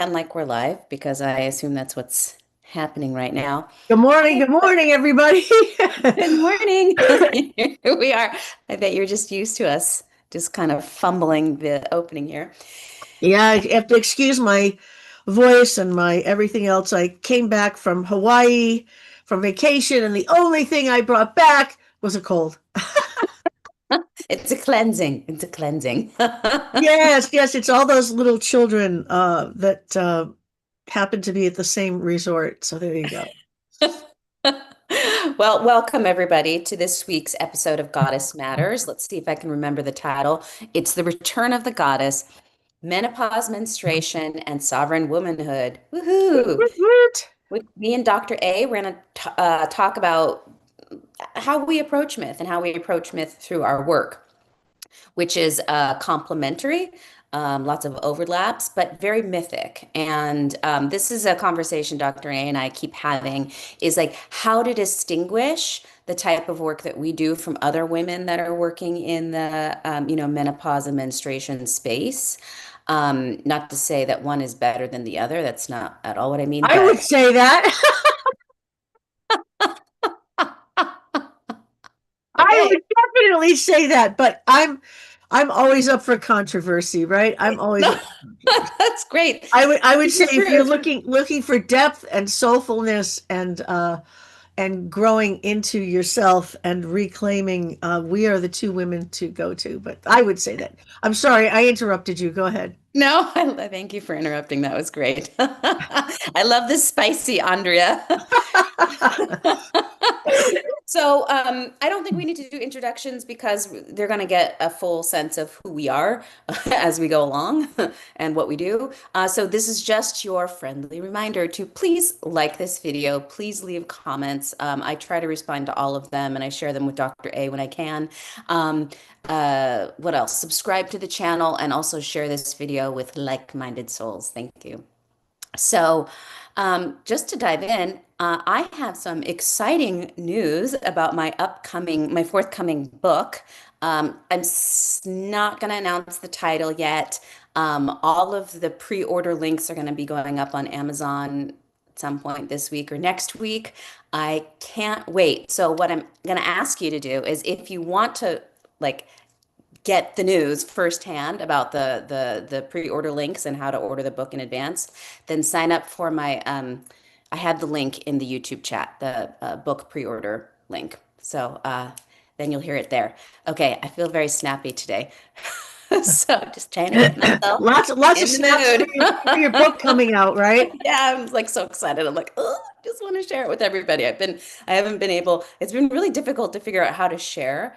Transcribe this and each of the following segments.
And like we're live because I assume that's what's happening right now. Good morning, everybody. Good morning. Here we are. I bet you're just used to us just kind of fumbling the opening here. Yeah, you have to excuse my voice and my everything else. I came back from Hawaii from vacation, and the only thing I brought back was a cold. It's a cleansing. It's a cleansing. Yes, yes, it's all those little children that happen to be at the same resort. So there you go. Well, welcome everybody to this week's episode of Goddess Matters. Let's see if I can remember the title. It's The Return of the Goddess, Menopause, Menstruation, and Sovereign Womanhood. Woot, Woohoo! woot, woot. With me and Dr. A, we're going to talk about how we approach myth and how we approach myth through our work, which is complementary, lots of overlaps, but very mythic. And this is a conversation Dr. A and I keep having is like how to distinguish the type of work that we do from other women that are working in the, menopause and menstruation space. Not to say that one is better than the other. That's not at all what I mean, I would but say that. I okay. would definitely say that, but I'm always up for controversy, right? I'm always No, up for controversy. that's great. I would It's say the if you're truth. looking for depth and soulfulness and growing into yourself and reclaiming, we are the two women to go to. But I would say that. I'm sorry, I interrupted you. Go ahead. No, thank you for interrupting. That was great. I love this spicy Andrea. So, I don't think we need to do introductions because they're going to get a full sense of who we are as we go along and what we do. So, this is just your friendly reminder to please like this video. Please leave comments. I try to respond to all of them and I share them with Dr. A when I can. Um, what else? Subscribe to the channel and also share this video with like-minded souls. Thank you. So, just to dive in, I have some exciting news about my forthcoming book. Not going to announce the title yet. All of the pre-order links are going to be going up on Amazon at some point this week or next week. I can't wait. So, what I'm going to ask you to do is if you want to like get the news firsthand about the pre-order links and how to order the book in advance, then sign up for my I have the link in the YouTube chat, the book pre-order link. So then you'll hear it there. Okay, I feel very snappy today. So just trying to get myself Lots of in the snaps for your mood. book coming out, right? Yeah, I'm like so excited. I'm like, oh, I just want to share it with everybody. I haven't been able, it's been really difficult to figure out how to share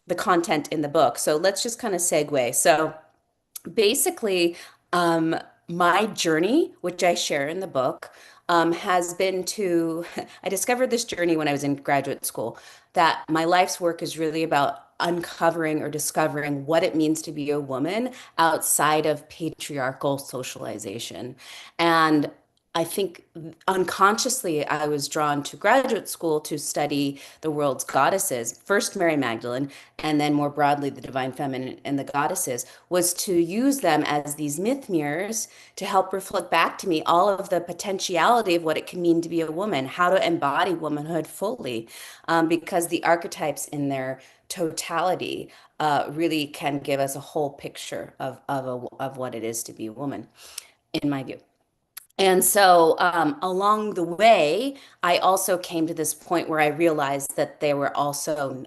the content in the book. So let's just kind of segue. So basically, um, my journey, which I share in the book, has been to, I discovered this journey when I was in graduate school, that my life's work is really about uncovering or discovering what it means to be a woman outside of patriarchal socialization. And I think unconsciously I was drawn to graduate school to study the world's goddesses, first Mary Magdalene, and then more broadly the divine feminine and the goddesses, was to use them as these myth mirrors to help reflect back to me all of the potentiality of what it can mean to be a woman, how to embody womanhood fully, because the archetypes in their totality really can give us a whole picture of what it is to be a woman, in my view. And so along the way, I also came to this point where I realized that they were also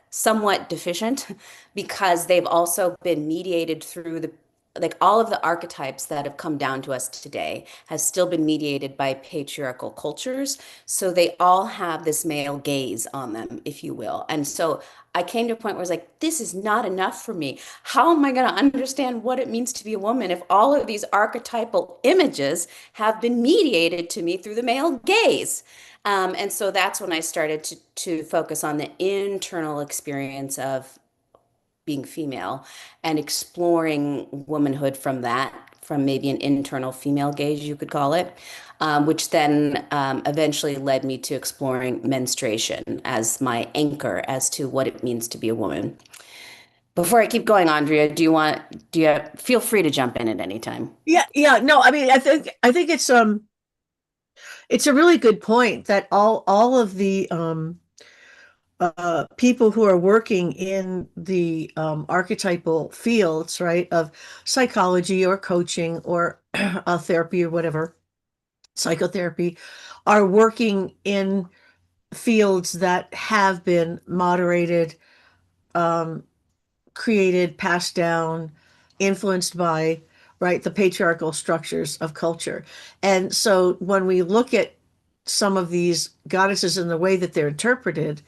somewhat deficient because they've also been mediated through the like all of the archetypes that have come down to us today has still been mediated by patriarchal cultures. So they all have this male gaze on them, if you will. And so I came to a point where I was like, this is not enough for me. How am I going to understand what it means to be a woman if all of these archetypal images have been mediated to me through the male gaze? And so that's when I started to focus on the internal experience of being female and exploring womanhood from that, from maybe an internal female gaze, you could call it, which then eventually led me to exploring menstruation as my anchor as to what it means to be a woman. Before I keep going, Andrea, do you feel free to jump in at any time? Yeah, yeah. No, I mean, I think it's a really good point that all of the people who are working in the archetypal fields, right, of psychology or coaching or therapy or whatever, psychotherapy, are working in fields that have been moderated, um, created, passed down, influenced by, right, the patriarchal structures of culture. And so when we look at some of these goddesses and the way that they're interpreted,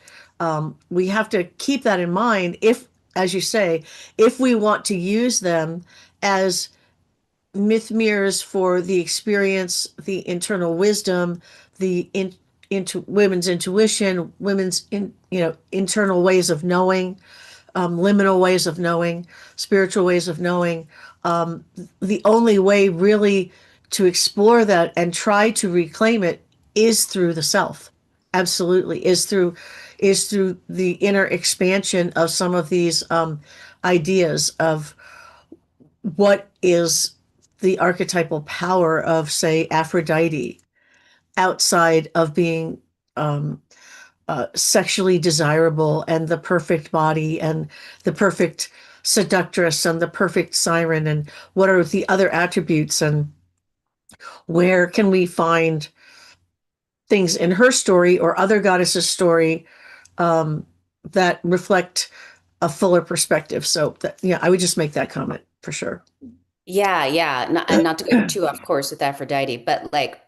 we have to keep that in mind if, as you say, if we want to use them as myth mirrors for the experience, the internal wisdom, the into women's intuition, women's internal ways of knowing, liminal ways of knowing, spiritual ways of knowing. Um, the only way really to explore that and try to reclaim it is through the self. Absolutely, is through the inner expansion of some of these ideas of what is the archetypal power of, say, Aphrodite outside of being sexually desirable and the perfect body and the perfect seductress and the perfect siren, and what are the other attributes, and where can we find things in her story or other goddesses story um, that reflect a fuller perspective. So that, yeah, I would just make that comment for sure. Yeah, yeah. And not to go too off course with Aphrodite, but like,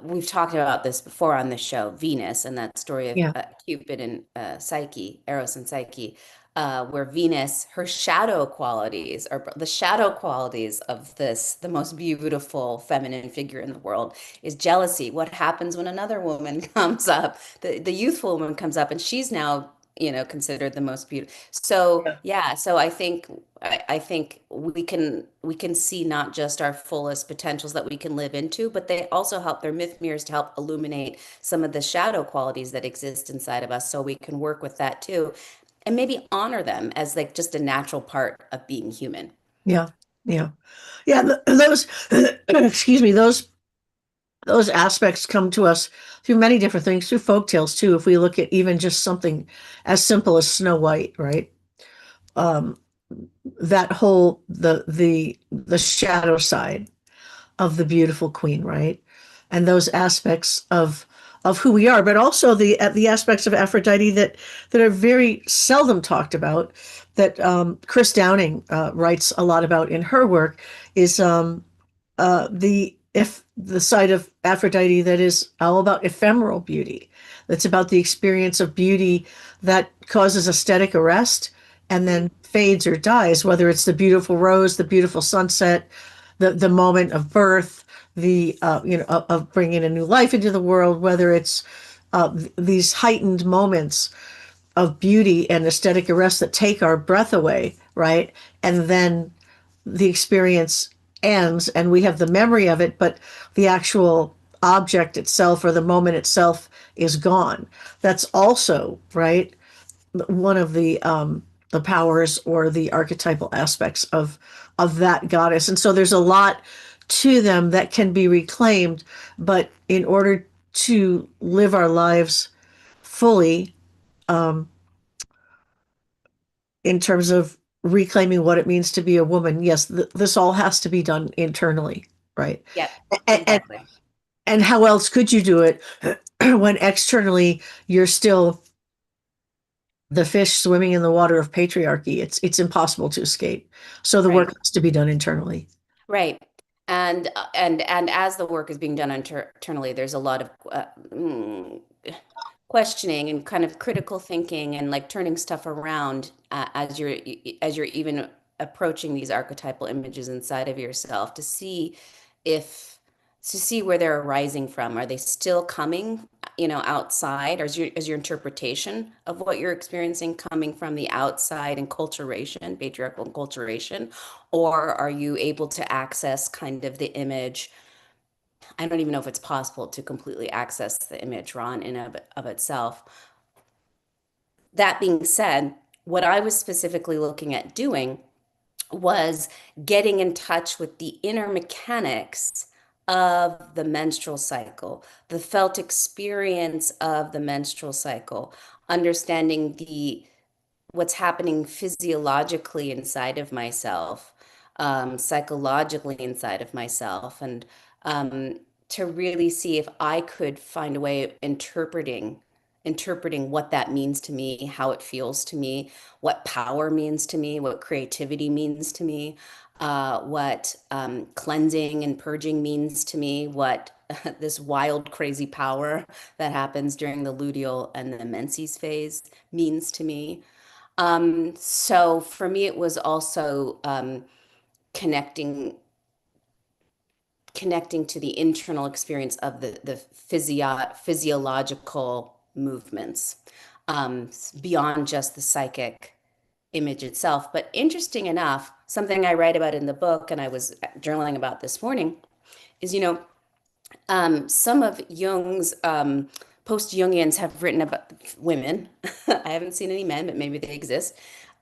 we've talked about this before on this show, Venus and that story of Yeah, Cupid and Psyche, Eros and Psyche, where Venus, her shadow qualities, or the shadow qualities of the most beautiful feminine figure in the world, is jealousy. What happens when another woman comes up, the youthful woman comes up, and she's now, considered the most beautiful. So yeah, yeah, so I think we can see not just our fullest potentials that we can live into, but they also help, their myth mirrors to help illuminate some of the shadow qualities that exist inside of us so we can work with that too and maybe honor them as like just a natural part of being human. yeah, yeah, yeah. Those, excuse me, those aspects come to us through many different things, through folk tales too. If we look at even just something as simple as Snow White, right? Um, that whole the shadow side of the beautiful queen, right? And those aspects of who we are, but also the aspects of Aphrodite that are very seldom talked about. That Chris Downing writes a lot about in her work is the if the side of Aphrodite that is all about ephemeral beauty. That's about the experience of beauty that causes aesthetic arrest and then fades or dies, whether it's the beautiful rose, the beautiful sunset, the moment of birth, the of bringing a new life into the world, whether it's these heightened moments of beauty and aesthetic arrest that take our breath away, right? And then the experience ends and we have the memory of it, but the actual object itself or the moment itself is gone. That's also, right, one of the powers or the archetypal aspects of that goddess. And so there's a lot to them that can be reclaimed, but in order to live our lives fully, um, in terms of reclaiming what it means to be a woman, yes, this all has to be done internally, right? Yep, And, exactly. and how else could you do it when externally you're still the fish swimming in the water of patriarchy? It's impossible to escape. So the work Right. has to be done internally. Right. And as the work is being done internally, there's a lot of questioning and kind of critical thinking and like turning stuff around as you're even approaching these archetypal images inside of yourself if to see where they're arising from. Are they still coming, outside, or is your interpretation of what you're experiencing coming from the outside and culturation, patriarchal enculturation, or are you able to access kind of the image? I don't even know if it's possible to completely access the image raw in and of itself. That being said, what I was specifically looking at doing was getting in touch with the inner mechanics of the menstrual cycle, the felt experience of the menstrual cycle, understanding the what's happening physiologically inside of myself, psychologically inside of myself, and um, to really see if I could find a way of interpreting what that means to me, how it feels to me, what power means to me, what creativity means to me, what cleansing and purging means to me, what this wild, crazy power that happens during the luteal and the menses phase means to me. So for me, it was also connecting connecting to the internal experience of the physiological movements, um, beyond just the psychic image itself. But interesting enough, something I write about in the book, and I was journaling about this morning, is some of Jung's post-Jungians have written about women. I haven't seen any men, but maybe they exist,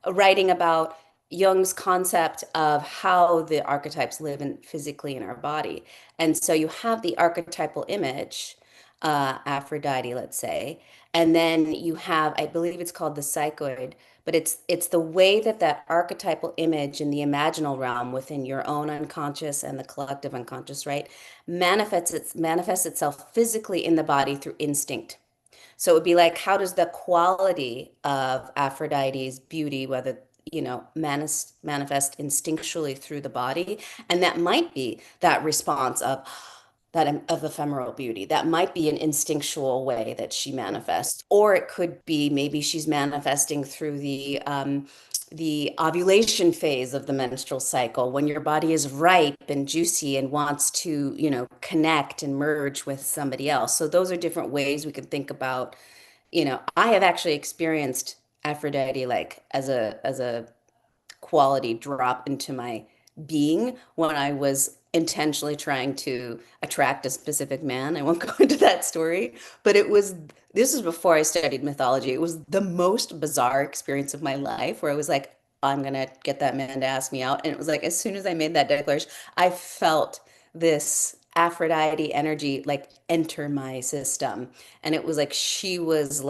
writing about Jung's concept of how the archetypes live physically in our body. And so you have the archetypal image, Aphrodite, let's say, and then you have, I believe it's called the psychoid, but it's the way that that archetypal image in the imaginal realm within your own unconscious and the collective unconscious, right, manifests itself physically in the body through instinct. So it would be like, how does the quality of Aphrodite's beauty, whether, manifest instinctually through the body? And that might be that response of ephemeral beauty. That might be an instinctual way that she manifests, or it could be maybe she's manifesting through the ovulation phase of the menstrual cycle when your body is ripe and juicy and wants to, connect and merge with somebody else. So those are different ways we can think about, I have actually experienced Aphrodite like as a quality drop into my being when I was intentionally trying to attract a specific man. I won't go into that story, but this was before I studied mythology. It was the most bizarre experience of my life where I was like, I'm gonna get that man to ask me out. And it was like, as soon as I made that declaration, I felt this Aphrodite energy like enter my system. And it was like she was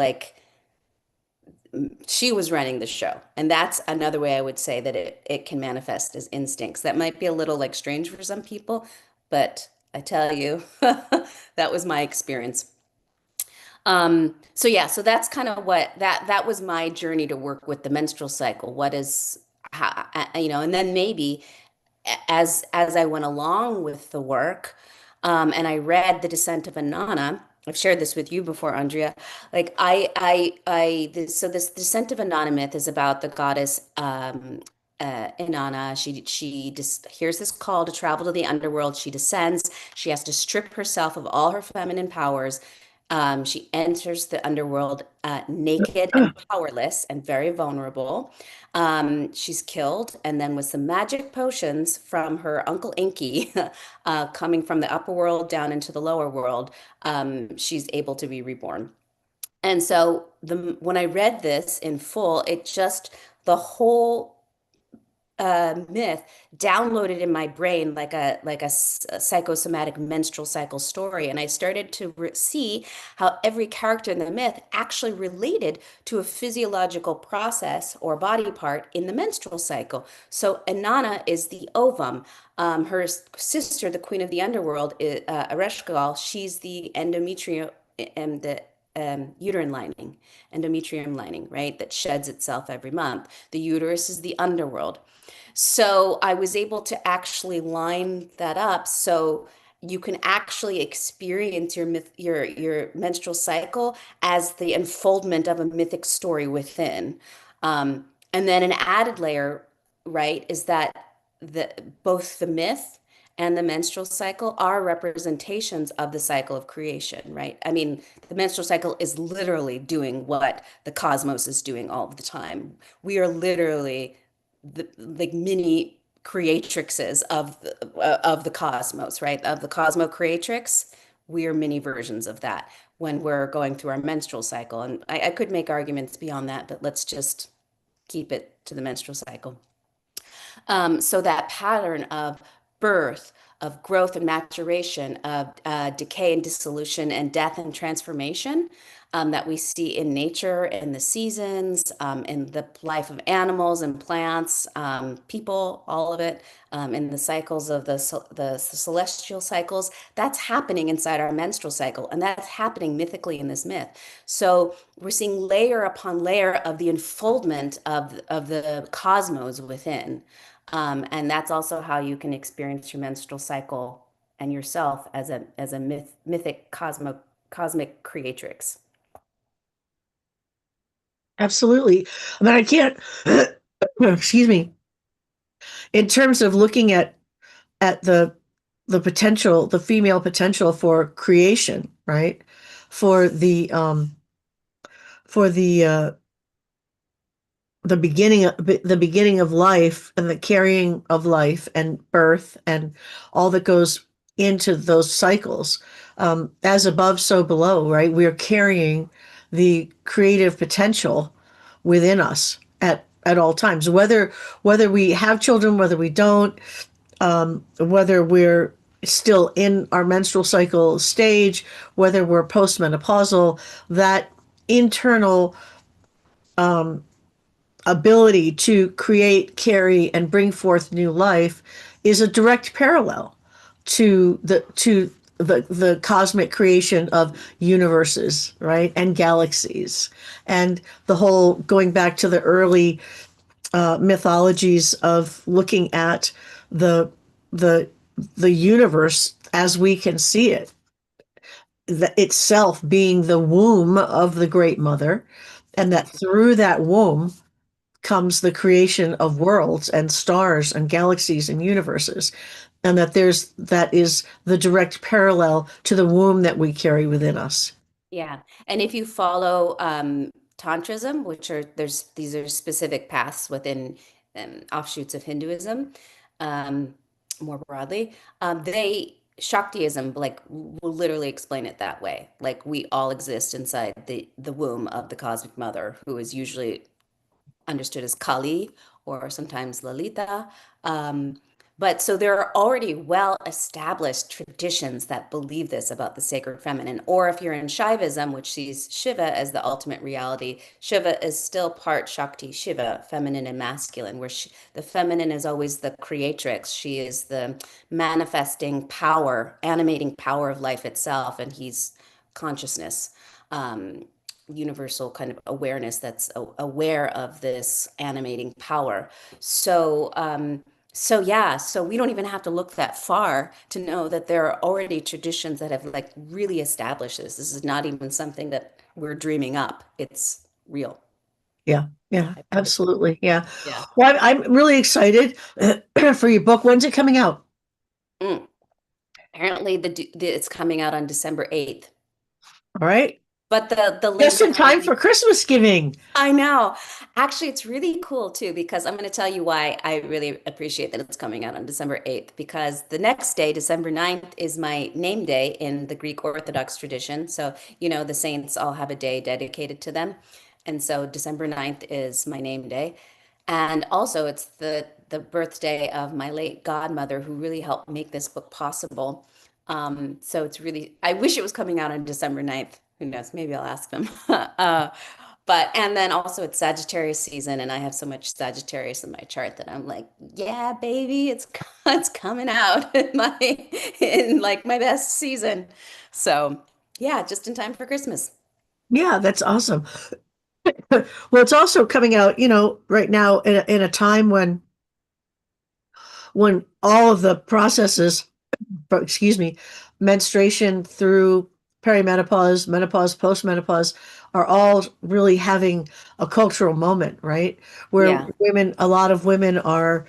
running the show. And that's another way I would say that it can manifest as instincts. That might be a little like strange for some people, but I tell you, that was my experience. So yeah, so that's kind of what that was my journey to work with the menstrual cycle. What is how, and then maybe as I went along with the work, and I read The Descent of Inanna. I've shared this with you before, Andrea. Like so this Descent of Inanna myth is about the goddess Inanna. She just hears this call to travel to the underworld. She descends. She has to strip herself of all her feminine powers. She enters the underworld naked and powerless and very vulnerable. She's killed, and then with some magic potions from her Uncle Inky, coming from the upper world down into the lower world, she's able to be reborn. And so when I read this in full, the whole myth downloaded in my brain like a psychosomatic menstrual cycle story, and I started to see how every character in the myth actually related to a physiological process or body part in the menstrual cycle. So Inanna is the ovum. Her sister, the queen of the underworld, Ereshkigal, she's the endometrium and the uterine lining, endometrium lining, right, that sheds itself every month. The uterus is the underworld. So I was able to actually line that up so you can actually experience your menstrual cycle as the unfoldment of a mythic story within. And then an added layer, right, is that both the myth and the menstrual cycle are representations of the cycle of creation, right? I mean, the menstrual cycle is literally doing what the cosmos is doing all the time. We are literally like mini creatrixes of the cosmos, right? Of the cosmo creatrix, we are mini versions of that when we're going through our menstrual cycle. And I could make arguments beyond that, but let's just keep it to the menstrual cycle. So that pattern of birth, of growth and maturation, of decay and dissolution, and death and transformation that we see in nature, in the seasons, in the life of animals and plants, people, all of it, in the cycles of the celestial cycles, that's happening inside our menstrual cycle, and that's happening mythically in this myth. So we're seeing layer upon layer of the unfoldment of the cosmos within. And that's also how you can experience your menstrual cycle and yourself as a mythic cosmic creatrix. Absolutely. I mean, I can't, excuse me, in terms of looking at the potential, the female potential for creation, right? For the the beginning of life and the carrying of life and birth and all that goes into those cycles, as above so below, right? We're carrying the creative potential within us at all times, whether we have children, whether we don't, whether we're still in our menstrual cycle stage, whether we're postmenopausal, that internal ability to create, carry, and bring forth new life is a direct parallel to the cosmic creation of universes, right, and galaxies, and the whole going back to the early mythologies of looking at the the the universe as we can see it, itself being the womb of the Great Mother, and that through that womb comes the creation of worlds and stars and galaxies and universes, and that is the direct parallel to the womb that we carry within us. Yeah. And if you follow Tantrism, which are these are specific paths within offshoots of Hinduism, um, more broadly, they Shaktiism like will literally explain it that way. Like we all exist inside the womb of the cosmic mother, who is usually understood as Kali or sometimes Lalita. Um, but so there are already well established traditions that believe this about the sacred feminine. Or if you're in Shaivism, which sees Shiva as the ultimate reality, Shiva is still part Shakti Shiva, feminine and masculine, where the feminine is always the creatrix. She is the manifesting power, animating power of life itself, and he's consciousness. Universal kind of awareness that's aware of this animating power. So, so yeah, so we don't even have to look that far to know that there are already traditions that have like really established this. This is not even something that we're dreaming up. It's real. Yeah, yeah, I prove it. absolutely. Yeah. Yeah. Well, I'm really excited for your book. When's it coming out? Mm. Apparently it's coming out on December 8th. All right. But the link Just is in time already for Christmas giving. I know. Actually, it's really cool too because I'm going to tell you why I really appreciate that it's coming out on December 8th because the next day, December 9th, is my name day in the Greek Orthodox tradition. So, the saints all have a day dedicated to them. And so December 9th is my name day. And also it's the birthday of my late godmother who really helped make this book possible. So it's really, I wish it was coming out on December 9th. Who knows? Maybe I'll ask them. And then also it's Sagittarius season, and I have so much Sagittarius in my chart that I'm like, yeah, baby, it's coming out in like my best season. So yeah, just in time for Christmas. Yeah, that's awesome. Well, it's also coming out, right now in a time when all of the processes, excuse me, menstruation through perimenopause, menopause, postmenopause, are all really having a cultural moment, right? Where Yeah. a lot of women are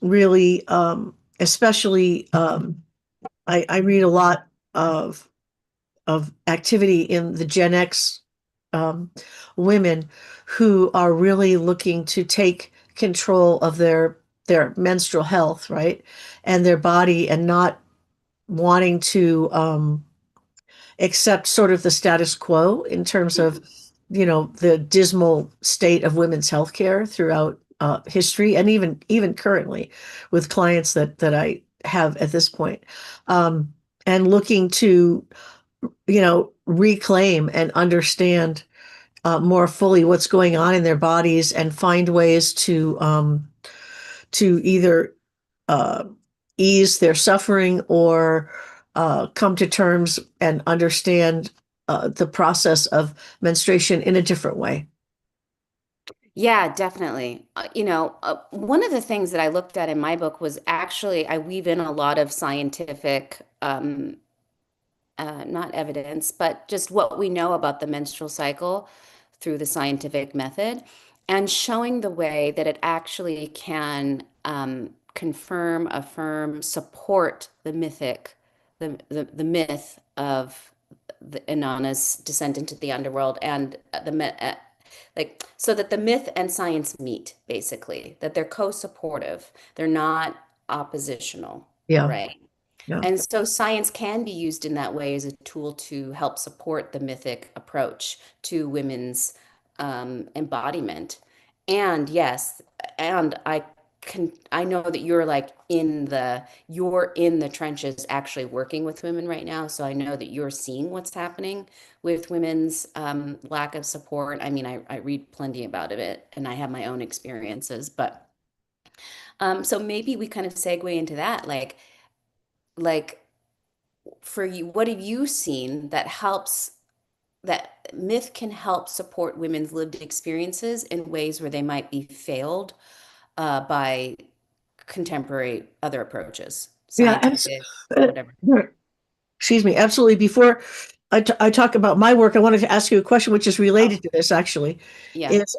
really, especially, I read a lot of activity in the Gen X, um, women who are really looking to take control of their menstrual health, right, and their body, and not wanting to accept sort of the status quo in terms of the dismal state of women's healthcare throughout history, and even currently with clients that I have at this point, um, and looking to reclaim and understand more fully what's going on in their bodies and find ways to either uh, ease their suffering or come to terms and understand the process of menstruation in a different way. Yeah, definitely. One of the things that I looked at in my book was actually I weave in a lot of scientific not evidence, but just what we know about the menstrual cycle through the scientific method, and showing the way that it actually can confirm, affirm, support the myth of the Inanna's descent into the underworld and like so that the myth and science meet basically, that they're co-supportive, they're not oppositional, Yeah, right? yeah, And so science can be used in that way as a tool to help support the mythic approach to women's embodiment. And yes, and I know that you're in the trenches actually working with women right now. So I know that you're seeing what's happening with women's lack of support. I mean, I read plenty about it and I have my own experiences, but so maybe we kind of segue into that, like for you, what have you seen that helps, that myth can help support women's lived experiences in ways where they might be failed by contemporary other approaches, yeah. scientific, Uh, whatever. Excuse me. Absolutely. Before I talk about my work, I wanted to ask you a question which is Oh, related to this actually. yeah. Is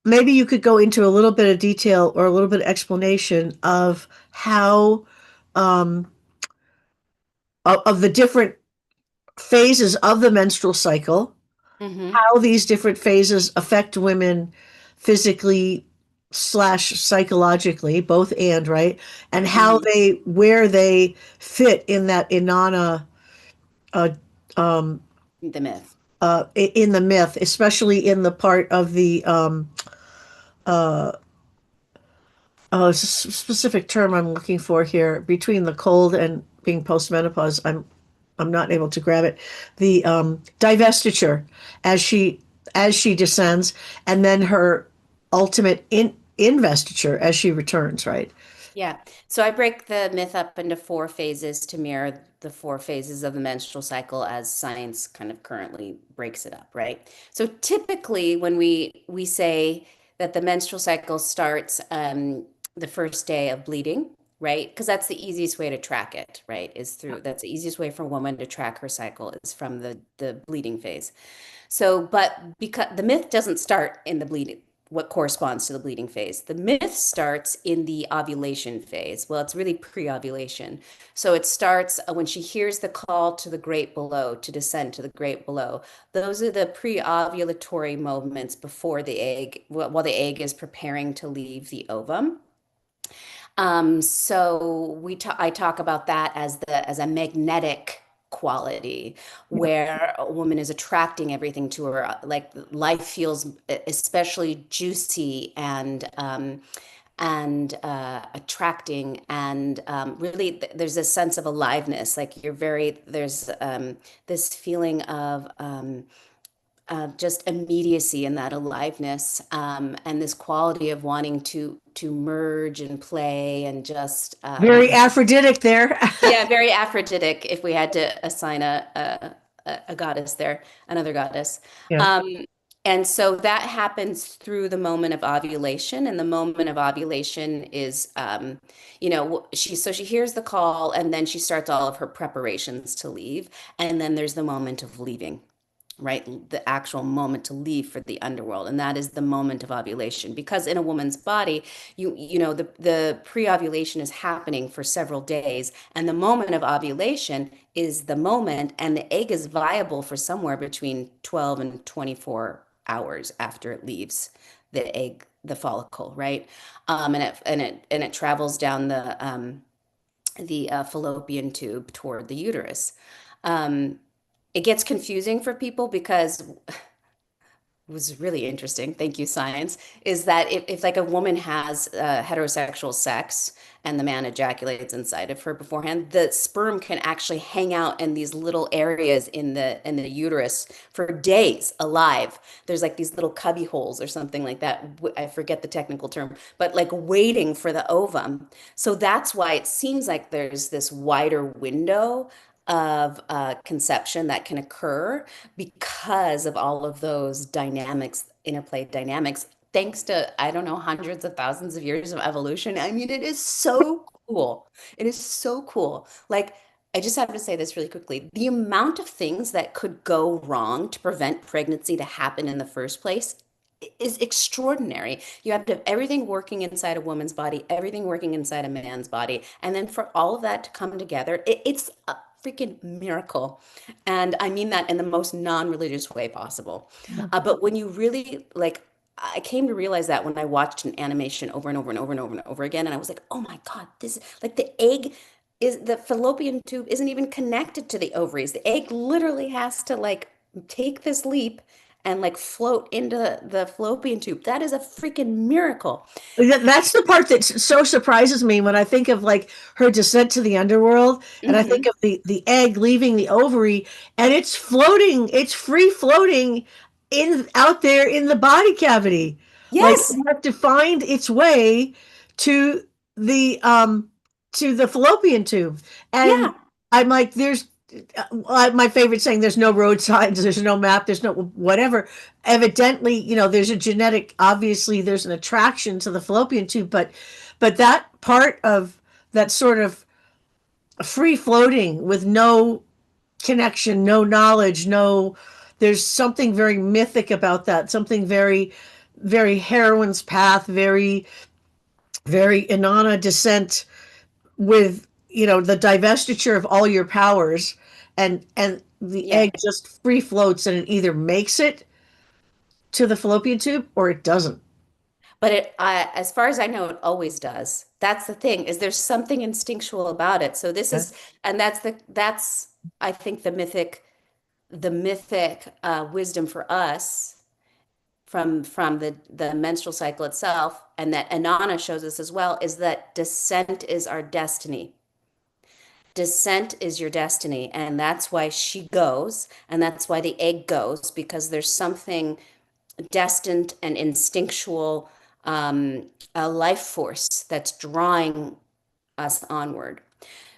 maybe you could go into a little bit of detail or a little bit of explanation of how um, of the different phases of the menstrual cycle, Hmm. how these different phases affect women physically slash psychologically, both and right, and how Hmm. they where they fit in that Inanna uh, um, The myth. in the myth, especially in the part of the uh, specific term I'm looking for here between the cold and being postmenopause. I'm not able to grab it. The divestiture as she descends, and then her ultimate investiture as she returns. Right? Yeah. So I break the myth up into four phases to mirror the four phases of the menstrual cycle as science kind of currently breaks it up, right? So typically when we say that the menstrual cycle starts the first day of bleeding, right? Because that's the easiest way to track it, right? Is through that's the easiest way for a woman to track her cycle is from the bleeding phase. So, but because the myth doesn't start in the bleeding, what corresponds to the bleeding phase. The myth starts in the ovulation phase. Well, it's really pre-ovulation. So it starts when she hears the call to the great below, to descend to the great below. Those are the pre-ovulatory moments before the egg, while the egg is preparing to leave the ovum. So I talk about that as a magnetic quality Yeah. where a woman is attracting everything to her. Like life feels especially juicy and attracting and really there's a sense of aliveness. Like there's this feeling of just immediacy and that aliveness and this quality of wanting to merge and play and just Very Aphroditic there. yeah, very Aphroditic if we had to assign a goddess there, another goddess. Yeah. Um, and so that happens through the moment of ovulation, and the moment of ovulation is, she hears the call, and then she starts all of her preparations to leave, and then there's the moment of leaving, right? The actual moment to leave for the underworld, and that is the moment of ovulation. Because in a woman's body, the pre-ovulation is happening for several days, and the moment of ovulation is the moment, and the egg is viable for somewhere between 12 and 24 hours after it leaves the follicle, right? And it travels down the fallopian tube toward the uterus. Um, it gets confusing for people because was really interesting, thank you, science, is that if like a woman has heterosexual sex and the man ejaculates inside of her beforehand, the sperm can actually hang out in these little areas in the uterus for days alive. There's like these little cubby holes or something like that. I forget the technical term, but like waiting for the ovum. So that's why it seems like there's this wider window of conception that can occur because of all of those dynamics, interplay dynamics, thanks to, I don't know, hundreds of thousands of years of evolution. I mean, it is so cool. It is so cool. Like, I just have to say this really quickly. The amount of things that could go wrong to prevent pregnancy to happen in the first place is extraordinary. You have to have everything working inside a woman's body, everything working inside a man's body, and then for all of that to come together, it's a freaking miracle. And I mean that in the most non-religious way possible. But when you really like, I came to realize that when I watched an animation over and over and over and over and over again, and I was like, oh my God, this like the egg is the fallopian tube isn't even connected to the ovaries. The egg literally has to like take this leap and like float into the fallopian tube. That is a freaking miracle. That's the part that so surprises me when I think of like her descent to the underworld, and I think Hmm. of the egg leaving the ovary, and it's floating, it's free floating in out there in the body cavity. Like Yes. it has to find its way to the fallopian tube. And Yeah. I'm like, there's my favorite saying, there's no road signs, there's no map, there's no whatever. Evidently, there's a genetic, obviously there's an attraction to the fallopian tube, but that part of that sort of free floating with no connection, no knowledge, no, there's something very mythic about that, something very, very heroine's path, very, very Inanna descent with the divestiture of all your powers, and the Yeah. egg just free floats, and it either makes it to the fallopian tube or it doesn't. But as far as I know, it always does. That's the thing, is there's something instinctual about it. So this Yeah. is, and that's, I think the mythic wisdom for us from the menstrual cycle itself, and that Anana shows us as well, is that descent is our destiny. Descent is your destiny, and that's why she goes, and that's why the egg goes, because there's something destined and instinctual, a life force that's drawing us onward.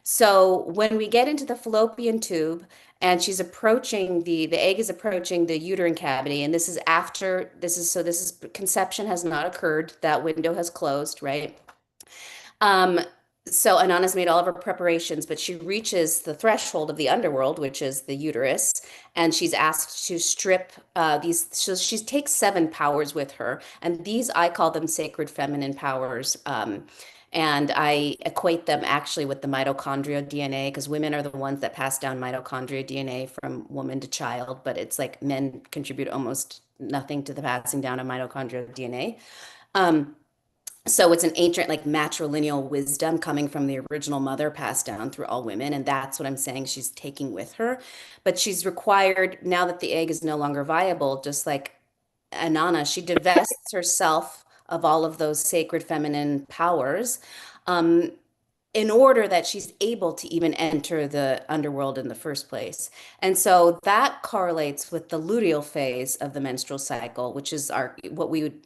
So when we get into the fallopian tube and she's approaching the egg is approaching the uterine cavity, and this is after this is conception has not occurred, that window has closed, right? Um, so Anana's made all of her preparations, but she reaches the threshold of the underworld, which is the uterus, and she's asked to strip these. So she takes seven powers with her, and these I call them sacred feminine powers. And I equate them actually with the mitochondrial DNA, because women are the ones that pass down mitochondrial DNA from woman to child, but it's like men contribute almost nothing to the passing down of mitochondrial DNA. Um, so it's an ancient, like matrilineal wisdom coming from the original mother passed down through all women. And that's what I'm saying she's taking with her. But she's required, now that the egg is no longer viable, just like Anana, she divests herself of all of those sacred feminine powers, um, in order that she's able to even enter the underworld in the first place. And so that correlates with the luteal phase of the menstrual cycle, which is our what we would,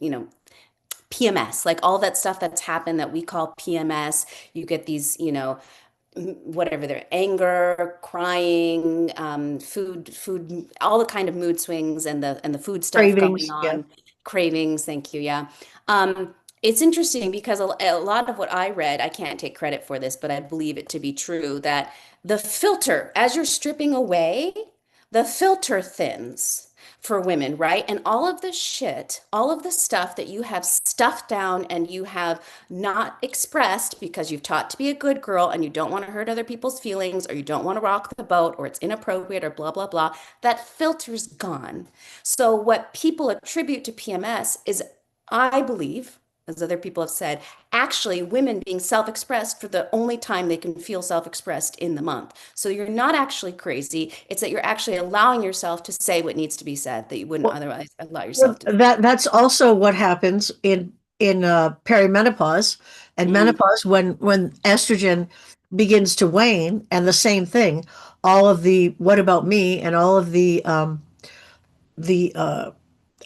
PMS, like all that stuff that's happened that we call PMS. You get these, whatever they're anger, crying, food, all the kind of mood swings and the food stuff going Cravings, yeah. on, cravings. Thank you. Yeah. Um, it's interesting because a lot of what I read, I can't take credit for this, but I believe it to be true that the filter, as you're stripping away, the filter thins for women, right? And all of the shit, all of the stuff that you have stuffed down and you have not expressed because you've taught to be a good girl and you don't want to hurt other people's feelings, or you don't want to rock the boat, or it's inappropriate, or blah, blah, blah, that filter's gone. So what people attribute to PMS is, I believe, as other people have said, actually women being self-expressed for the only time they can feel self-expressed in the month. So you're not actually crazy. It's that you're actually allowing yourself to say what needs to be said that you wouldn't Well, otherwise allow well, yourself to. that's also what happens in perimenopause and Mm, menopause when estrogen begins to wane, and the same thing, all of the what about me and all of the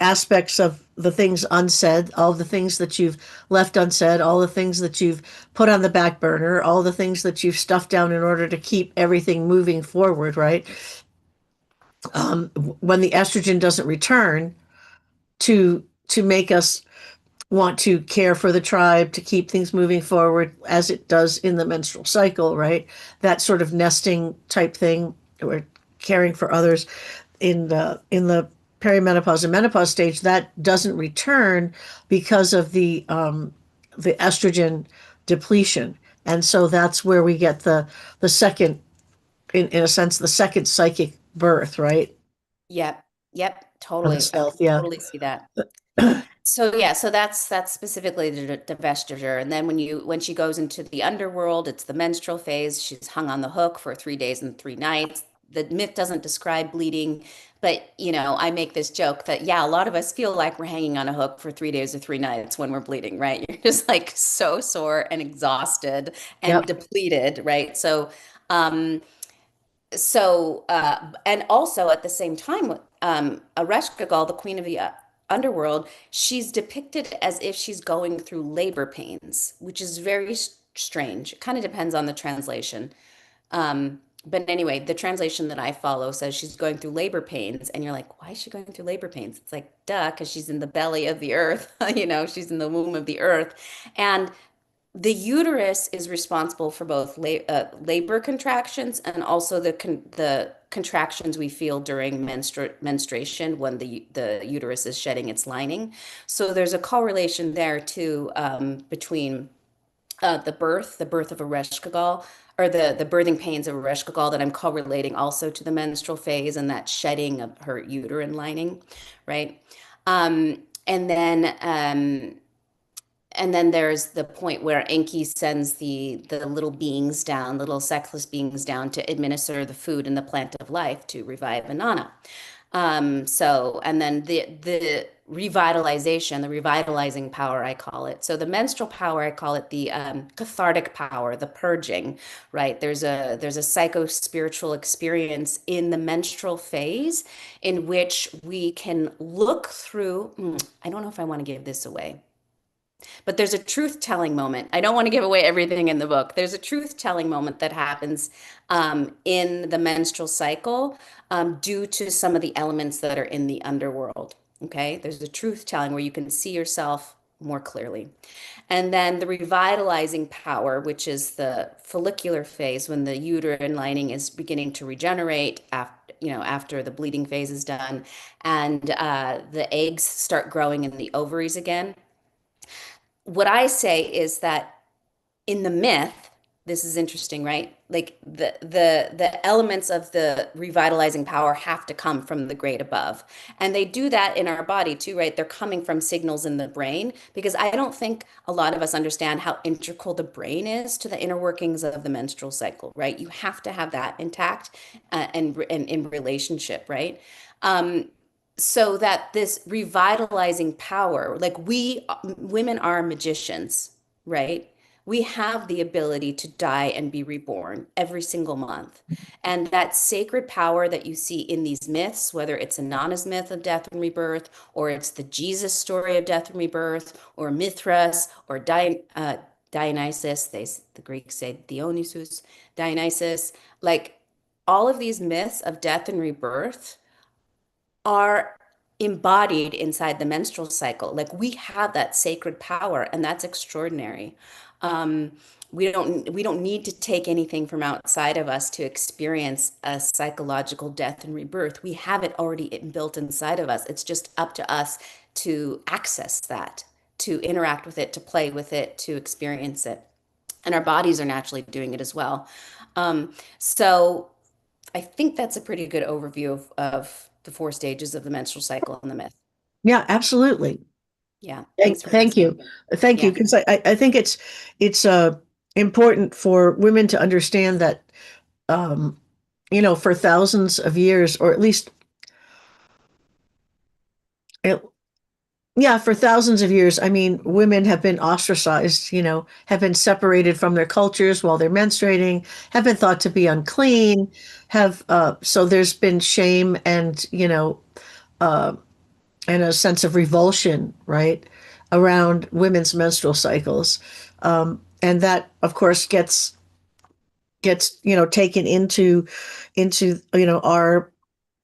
aspects of the things unsaid, all the things that you've left unsaid, all the things that you've put on the back burner, all the things that you've stuffed down in order to keep everything moving forward, right? When the estrogen doesn't return to make us want to care for the tribe, to keep things moving forward as it does in the menstrual cycle, right? That sort of nesting type thing, or caring for others in the perimenopause and menopause stage, that doesn't return because of the estrogen depletion. And so that's where we get the second, in a sense, the second psychic birth, right? yep. Yep. For the Totally. I self, can yeah. totally see that. So yeah, so that's specifically the vestiger, and then when she goes into the underworld, it's the menstrual phase. She's hung on the hook for 3 days and 3 nights. The myth doesn't describe bleeding, but I make this joke that yeah, a lot of us feel like we're hanging on a hook for 3 days or 3 nights when we're bleeding, right? You're just like so sore and exhausted and Yep. depleted, right? Um, and also at the same time, Ereshkigal, the queen of the underworld, she's depicted as if she's going through labor pains, which is very strange. It kind of depends on the translation. But anyway, the translation that I follow says she's going through labor pains, and you're like, why is she going through labor pains? It's like, duh, because she's in the belly of the earth, she's in the womb of the earth. And the uterus is responsible for both labor contractions and also the contractions we feel during menstruation when the uterus is shedding its lining. So there's a correlation there too, between the birth of Ereshkigal, or the birthing pains of Ereshkigal, that I'm correlating also to the menstrual phase and that shedding of her uterine lining, right? And then there's the point where Enki sends the little beings down, little sexless beings down to administer the food and the plant of life to revive Inanna. And then the revitalization, the revitalizing power, I call it. So the menstrual power, I call it the cathartic power, the purging, right? There's a psycho-spiritual experience in the menstrual phase in which we can look through. I don't know if I want to give this away. But there's a truth-telling moment. I don't want to give away everything in the book. There's a truth-telling moment that happens in the menstrual cycle due to some of the elements that are in the underworld. Okay, there's a truth-telling where you can see yourself more clearly. And then the revitalizing power, which is the follicular phase when the uterine lining is beginning to regenerate after the bleeding phase is done, and the eggs start growing in the ovaries again. What I say is that in the myth, this is interesting, right? Like the elements of the revitalizing power have to come from the great above. And they do that in our body too, right? They're coming from signals in the brain, because I don't think a lot of us understand how integral the brain is to the inner workings of the menstrual cycle, right? You have to have that intact and in relationship, right? So that this revitalizing power, like we women are magicians, right? We have the ability to die and be reborn every single month. And that sacred power that you see in these myths, whether it's Inanna's myth of death and rebirth, or it's the Jesus story of death and rebirth, or Mithras, or Dionysus, the Greeks say Dionysus, Dionysus, like all of these myths of death and rebirth are embodied inside the menstrual cycle. Like we have that sacred power, and that's extraordinary. Um, we don't need to take anything from outside of us to experience a psychological death and rebirth. We have it already built inside of us. It's just up to us to access that, to interact with it, to play with it, to experience it. And our bodies are naturally doing it as well. So I think that's a pretty good overview of the four stages of the menstrual cycle and the myth. Yeah, absolutely. Yeah. Thanks for Thank asking. you. Thank you. Yeah. Because I think it's important for women to understand that, um, for thousands of years, or at least, eh, yeah, for thousands of years, I mean, women have been ostracized, have been separated from their cultures while they're menstruating, have been thought to be unclean, so there's been shame uh, and a sense of revulsion, right, around women's menstrual cycles. And that, of course, gets taken into our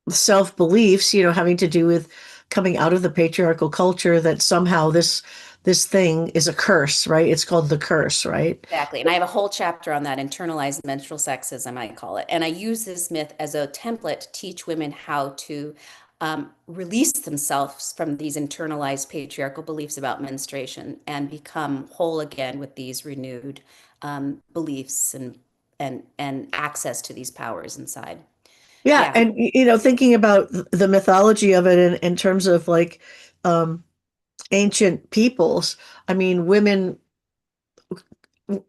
self beliefs, having to do with coming out of the patriarchal culture, that somehow this thing is a curse, right? It's called the curse, right? Exactly. And I have a whole chapter on that, internalized menstrual sexism, I call it. And I use this myth as a template to teach women how to release themselves from these internalized patriarchal beliefs about menstruation and become whole again with these renewed beliefs and access to these powers inside. Yeah, Yeah, and thinking about the mythology of it in terms of like um, ancient peoples, I mean, women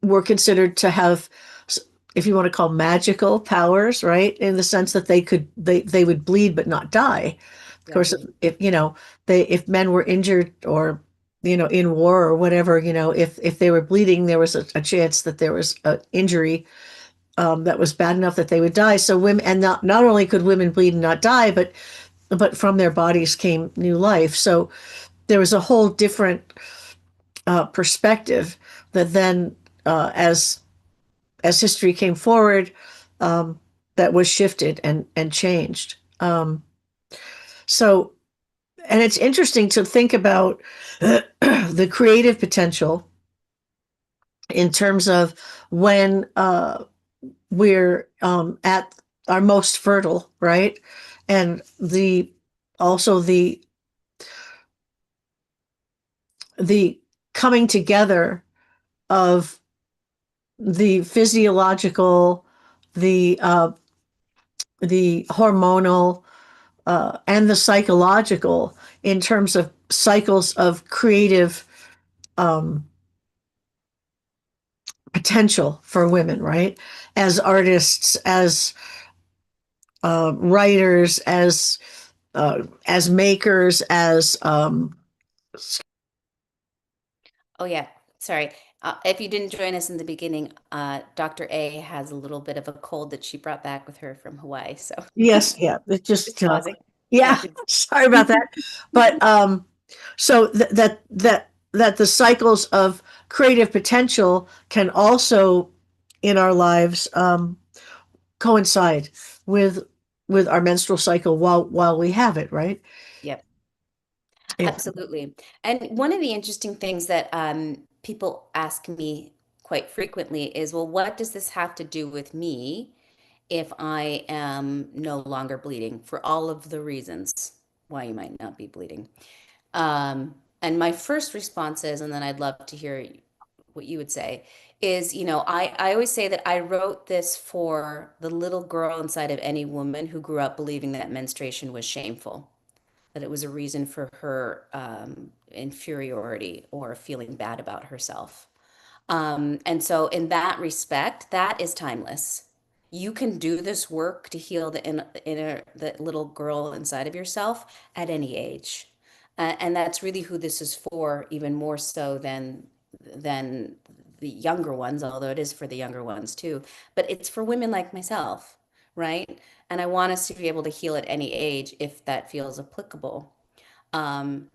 were considered to have, if you want to call magical powers, right? In the sense that they would bleed but not die. Of course, exactly. if if men were injured or in war or whatever, if they were bleeding, there was a chance that there was an injury that was bad enough that they would die. So women, and not only could women bleed and not die, but from their bodies came new life. So there was a whole different perspective that then, as history came forward, um, that was shifted and changed. So, and it's interesting to think about the creative potential in terms of when we're at our most fertile, right? And also the coming together of the physiological, the the hormonal, and the psychological, in terms of cycles of creative um, potential for women, right? As artists, as writers, as makers, as Oh, yeah. Sorry. If you didn't join us in the beginning, Dr. A has a little bit of a cold that she brought back with her from Hawaii. So yes, yeah, it just just pausing. Yeah. yeah. Sorry about that, but so that the cycles of creative potential can also in our lives coincide with with our menstrual cycle while we have it, right? Yep. Yeah. Absolutely. And one of the interesting things that people ask me quite frequently is, well, what does this have to do with me if I am no longer bleeding for all of the reasons why you might not be bleeding? And my first response is, and then I'd love to hear what you would say, is, I always say that I wrote this for the little girl inside of any woman who grew up believing that menstruation was shameful, that it was a reason for her inferiority or feeling bad about herself. And so, in that respect, that is timeless. You can do this work to heal the little girl inside of yourself at any age, and that's really who this is for, even more so than the younger ones, although it is for the younger ones too. But it's for women like myself, right? And I want us to be able to heal at any age if that feels applicable. Um,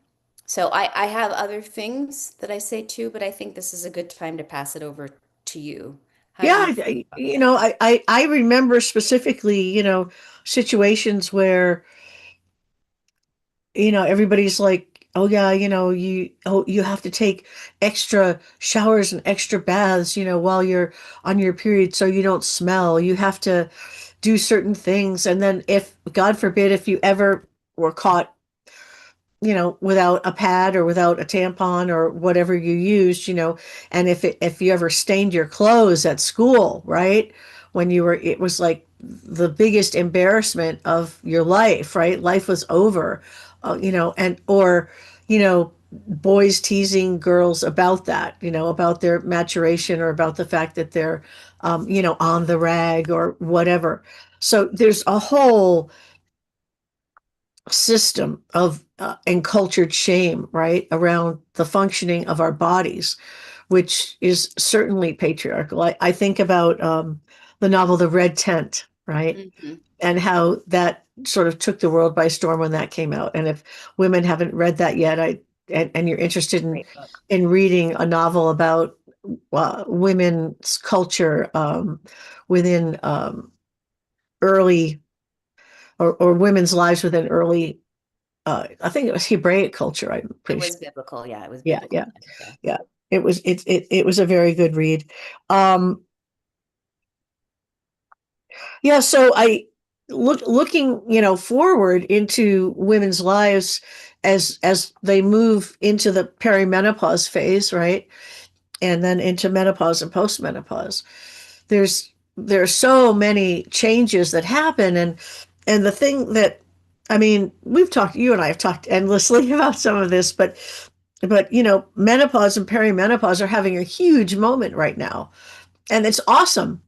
so I have other things that I say too, but I think this is a good time to pass it over to you. How do Yeah, you feel about that? I remember specifically, situations where, everybody's like, oh yeah, you have to take extra showers and extra baths, while you're on your period so you don't smell. You have to do certain things. And then if, God forbid, if you ever were caught without a pad or without a tampon or whatever you used, and if you ever stained your clothes at school, right? When it was like the biggest embarrassment of your life, right? Life was over, and or, you know, boys teasing girls about that, about their maturation or about the fact that they're, on the rag or whatever. So there's a whole system of encultured shame, right, around the functioning of our bodies, which is certainly patriarchal. I think about the novel The Red Tent, right? Hmm. And how that sort of took the world by storm when that came out. And if women haven't read that yet, and you're interested in Great book. reading a novel about women's culture within early or women's lives within early, I think it was Hebraic culture. I'm It pretty sure. was biblical. Yeah, it was Yeah, biblical. yeah, Yeah. yeah. It was a very good read. Um, Yeah, so I looking, forward into women's lives as they move into the perimenopause phase, right? And then into menopause and postmenopause. There are so many changes that happen, and the thing that, I mean, you and I have talked endlessly about some of this, but menopause and perimenopause are having a huge moment right now. And it's awesome.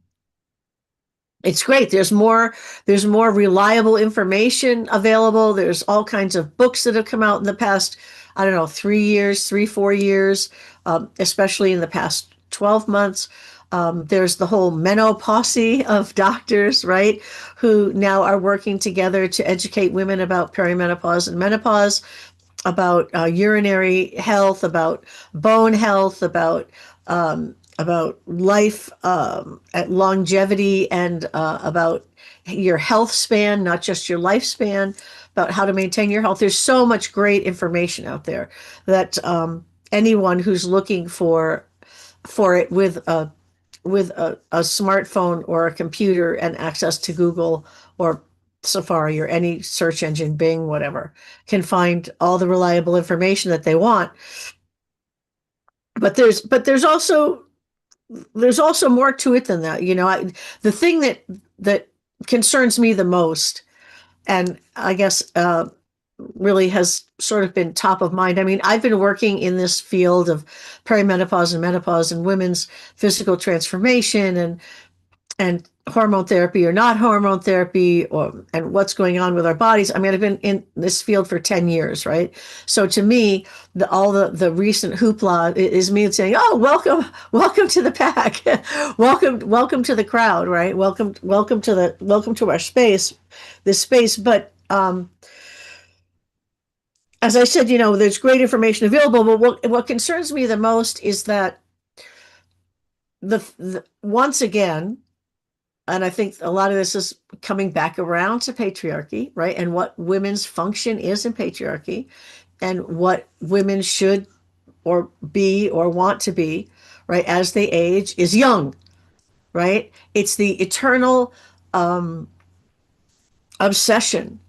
It's great. There's more reliable information available. There's all kinds of books that have come out in the past, I don't know, 3 years, 4 years, especially in the past 12 months. There's the whole menopause of doctors, right, who now are working together to educate women about perimenopause and menopause, about urinary health, about bone health, about life, longevity, and about your health span, not just your lifespan, about how to maintain your health. There's so much great information out there that anyone who's looking for it with a smartphone or a computer and access to Google or Safari or any search engine, Bing, whatever, can find all the reliable information that they want. But there's also more to it than that. The thing that concerns me the most, and I guess really has sort of been top of mind. I mean, I've been working in this field of perimenopause and menopause and women's physical transformation and hormone therapy or not hormone therapy, or and what's going on with our bodies. I mean, I've been in this field for 10 years, right? So to me, all the recent hoopla is me saying, oh, welcome to the pack. Welcome to the crowd, right? Welcome to our space, this space. But as I said, there's great information available, but what concerns me the most is that the once again, and I think a lot of this is coming back around to patriarchy, right? And what women's function is in patriarchy, and what women should or be or want to be, right, as they age, is young, right? It's the eternal um, obsession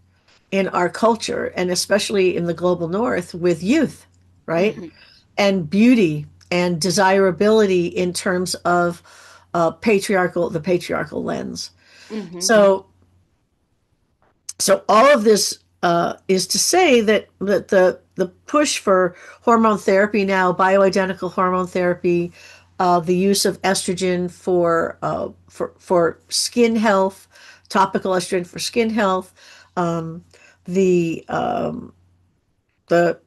in our culture, and especially in the global north, with youth, right? Hmm. And beauty and desirability in terms of the patriarchal lens. Hmm. So So all of this is to say that the push for hormone therapy now, bioidentical hormone therapy, the use of estrogen for skin health, topical estrogen for skin health, um, the um, the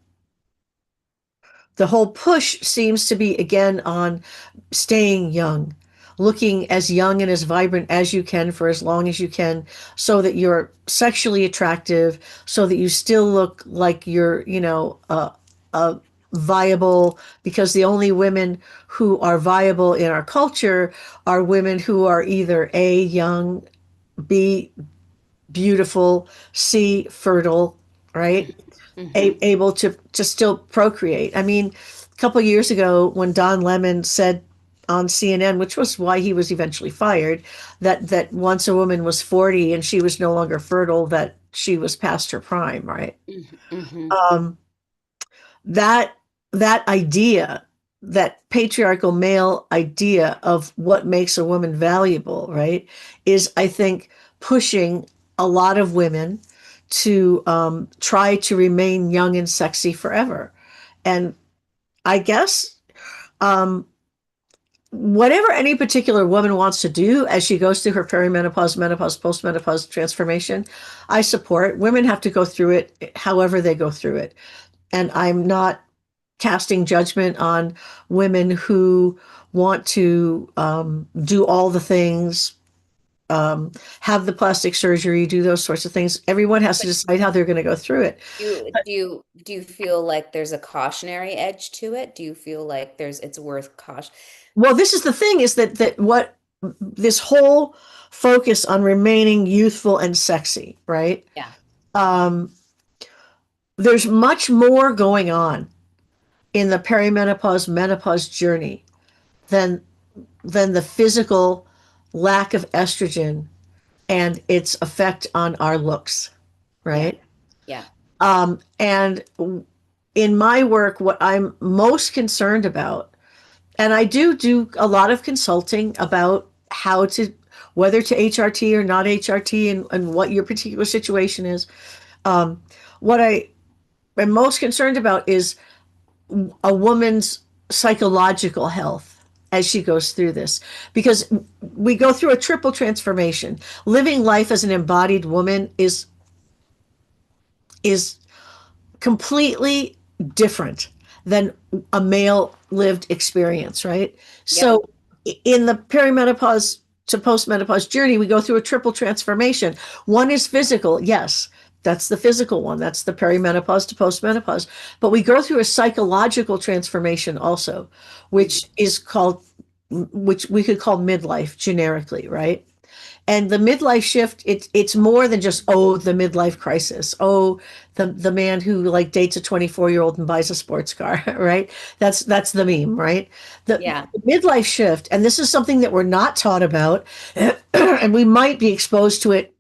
the whole push seems to be again on staying young, looking as young and as vibrant as you can for as long as you can, so that you're sexually attractive, so that you still look like you're, viable, because the only women who are viable in our culture are women who are either A, young, B, beautiful, C, fertile, right? Hmm. Able to still procreate. I mean, a couple of years ago, when Don Lemon said on CNN, which was why he was eventually fired, that once a woman was 40 and she was no longer fertile, that she was past her prime, right? Hmm. Hmm. Um, that that idea, that patriarchal male idea of what makes a woman valuable, right, is, I think, pushing a lot of women to try to remain young and sexy forever. And I guess um, whatever any particular woman wants to do as she goes through her perimenopause, menopause, postmenopause transformation, I support. Women have to go through it however they go through it. And I'm not casting judgment on women who want to do all the things, have the plastic surgery, do those sorts of things. Everyone has to But decide how they're going to go through it. do you feel like there's a cautionary edge to it? Do you feel like it's worth caution? Well, this is the thing is that what this whole focus on remaining youthful and sexy, right? Yeah. Um, there's much more going on in the perimenopause menopause journey than the physical lack of estrogen and its effect on our looks, Yeah. right? Yeah. And in my work, what I'm most concerned about, and I do a lot of consulting about how to, whether to HRT or not HRT, and what your particular situation is. What I am most concerned about is a woman's psychological health as she goes through this, because we go through a triple transformation. Living life as an embodied woman is completely different than a male lived experience, right? Yep. So in the perimenopause to postmenopause journey, we go through a triple transformation. One is physical, yes. That's the physical one. That's the perimenopause to postmenopause. But we go through a psychological transformation also, Mhm. which we could call midlife generically, right? And the midlife shift, it's more than just, oh, the midlife crisis. Oh, the man who like dates a 24-year-old and buys a sports car, right? That's the meme, right? Yeah. The midlife shift, and this is something that we're not taught about, and we might be exposed to it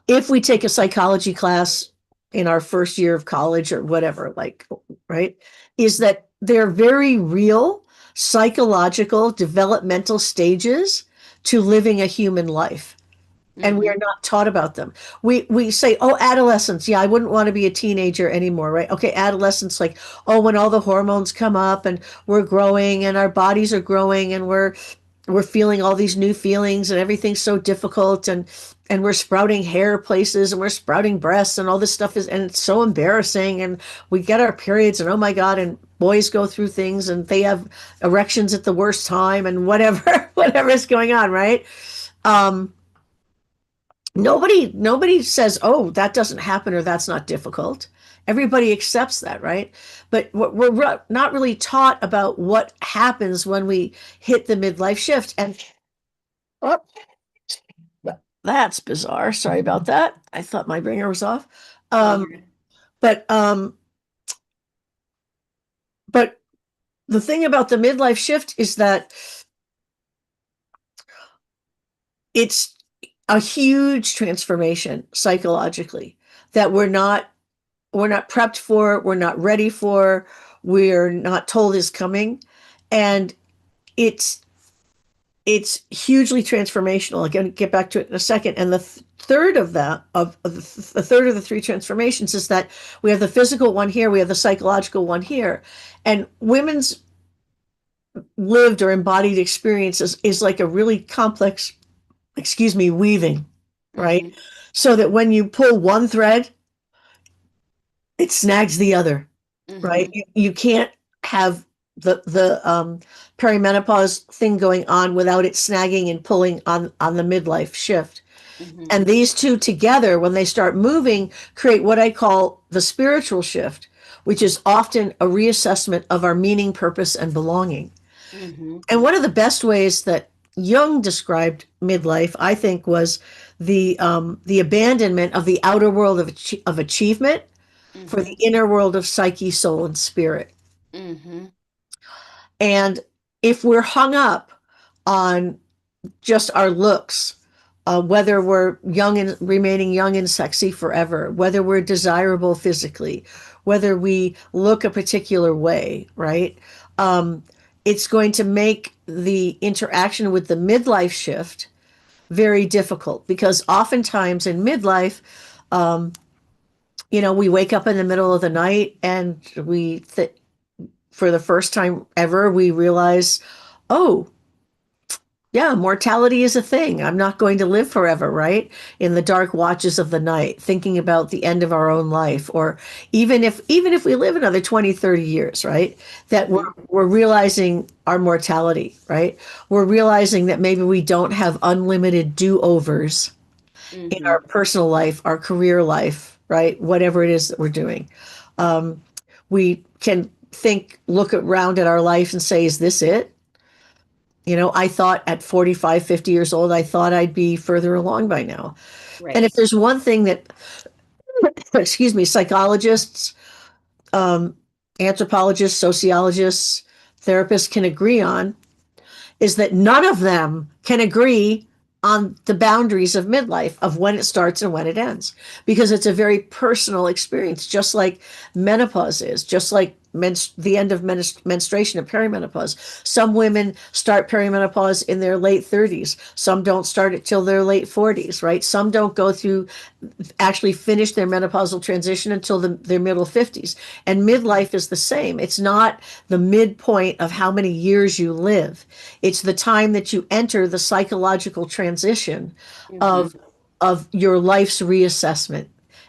if we take a psychology class in our first year of college or whatever, like, right? Is that they're very real psychological developmental stages to living a human life, and we are Hmm. not taught about them. We say, oh, adolescence. Yeah, I wouldn't want to be a teenager anymore, right? Okay, adolescence, like, oh, when all the hormones come up and we're growing and our bodies are growing and we're feeling all these new feelings and everything's so difficult, and we're sprouting hair places and we're sprouting breasts and all this stuff is, and it's so embarrassing, and we get our periods and oh my God, and boys go through things and they have erections at the worst time and whatever whatever is going on, right? Um, nobody says, oh, that doesn't happen or that's not difficult. Everybody accepts that, right? But what we're not really taught about what happens when we hit the midlife shift. And oh, that's bizarre. Sorry about that. I thought my ringer was off. No, Um, you're but but the thing about the midlife shift is that it's a huge transformation psychologically that we're not prepped for, we're not ready for, we're not told is coming. And it's it's hugely transformational. Again, get back to it in a second. And the third of that, of the third of the three transformations is that we have the physical one here, we have the psychological one here. And women's lived or embodied experiences is like a really complex, excuse me, weaving, right? hmm So that when you pull one thread, it snags the other, right? hmm You can't have the perimenopause thing going on without it snagging and pulling on the midlife shift. hmm And these two together, when they start moving, create what I call the spiritual shift, which is often a reassessment of our meaning, purpose, and belonging. hmm And one of the best ways that Jung described midlife, I think, was the abandonment of the outer world of achievement for the hmm inner world of psyche, soul, and spirit. hmm And if we're hung up on just our looks, whether we're young and remaining young and sexy forever, whether we're desirable physically, whether we look a particular way, right? Um, it's going to make the interaction with the midlife shift very difficult because oftentimes in midlife, we wake up in the middle of the night and for the first time ever, we realize, oh, yeah, mortality is a thing. I'm not going to live forever, right? In the dark watches of the night, thinking about the end of our own life, or even if we live another 20, 30 years, right? That we're Hmm. we're realizing our mortality, right? We're realizing that maybe we don't have unlimited do-overs in our Hmm. personal life, our career life, right? Whatever it is that we're doing. Um, we can look around at our life and say, is this it? I thought at 45, 50 years old, I thought I'd be further along by now. And if Right. there's one thing that, excuse me, psychologists, um, anthropologists, sociologists, therapists can agree on, is that none of them can agree on the boundaries of midlife, of when it starts and when it ends, because it's a very personal experience, just like menopause is, just like the end of menstruation and perimenopause. Some women start perimenopause in their late 30s. Some don't start it till their late 40s, right? Some don't go through, actually finish their menopausal transition until their middle 50s. And midlife is the same. It's not the midpoint of how many years you live. It's the time that you enter the psychological transition of Hmm. your life's reassessment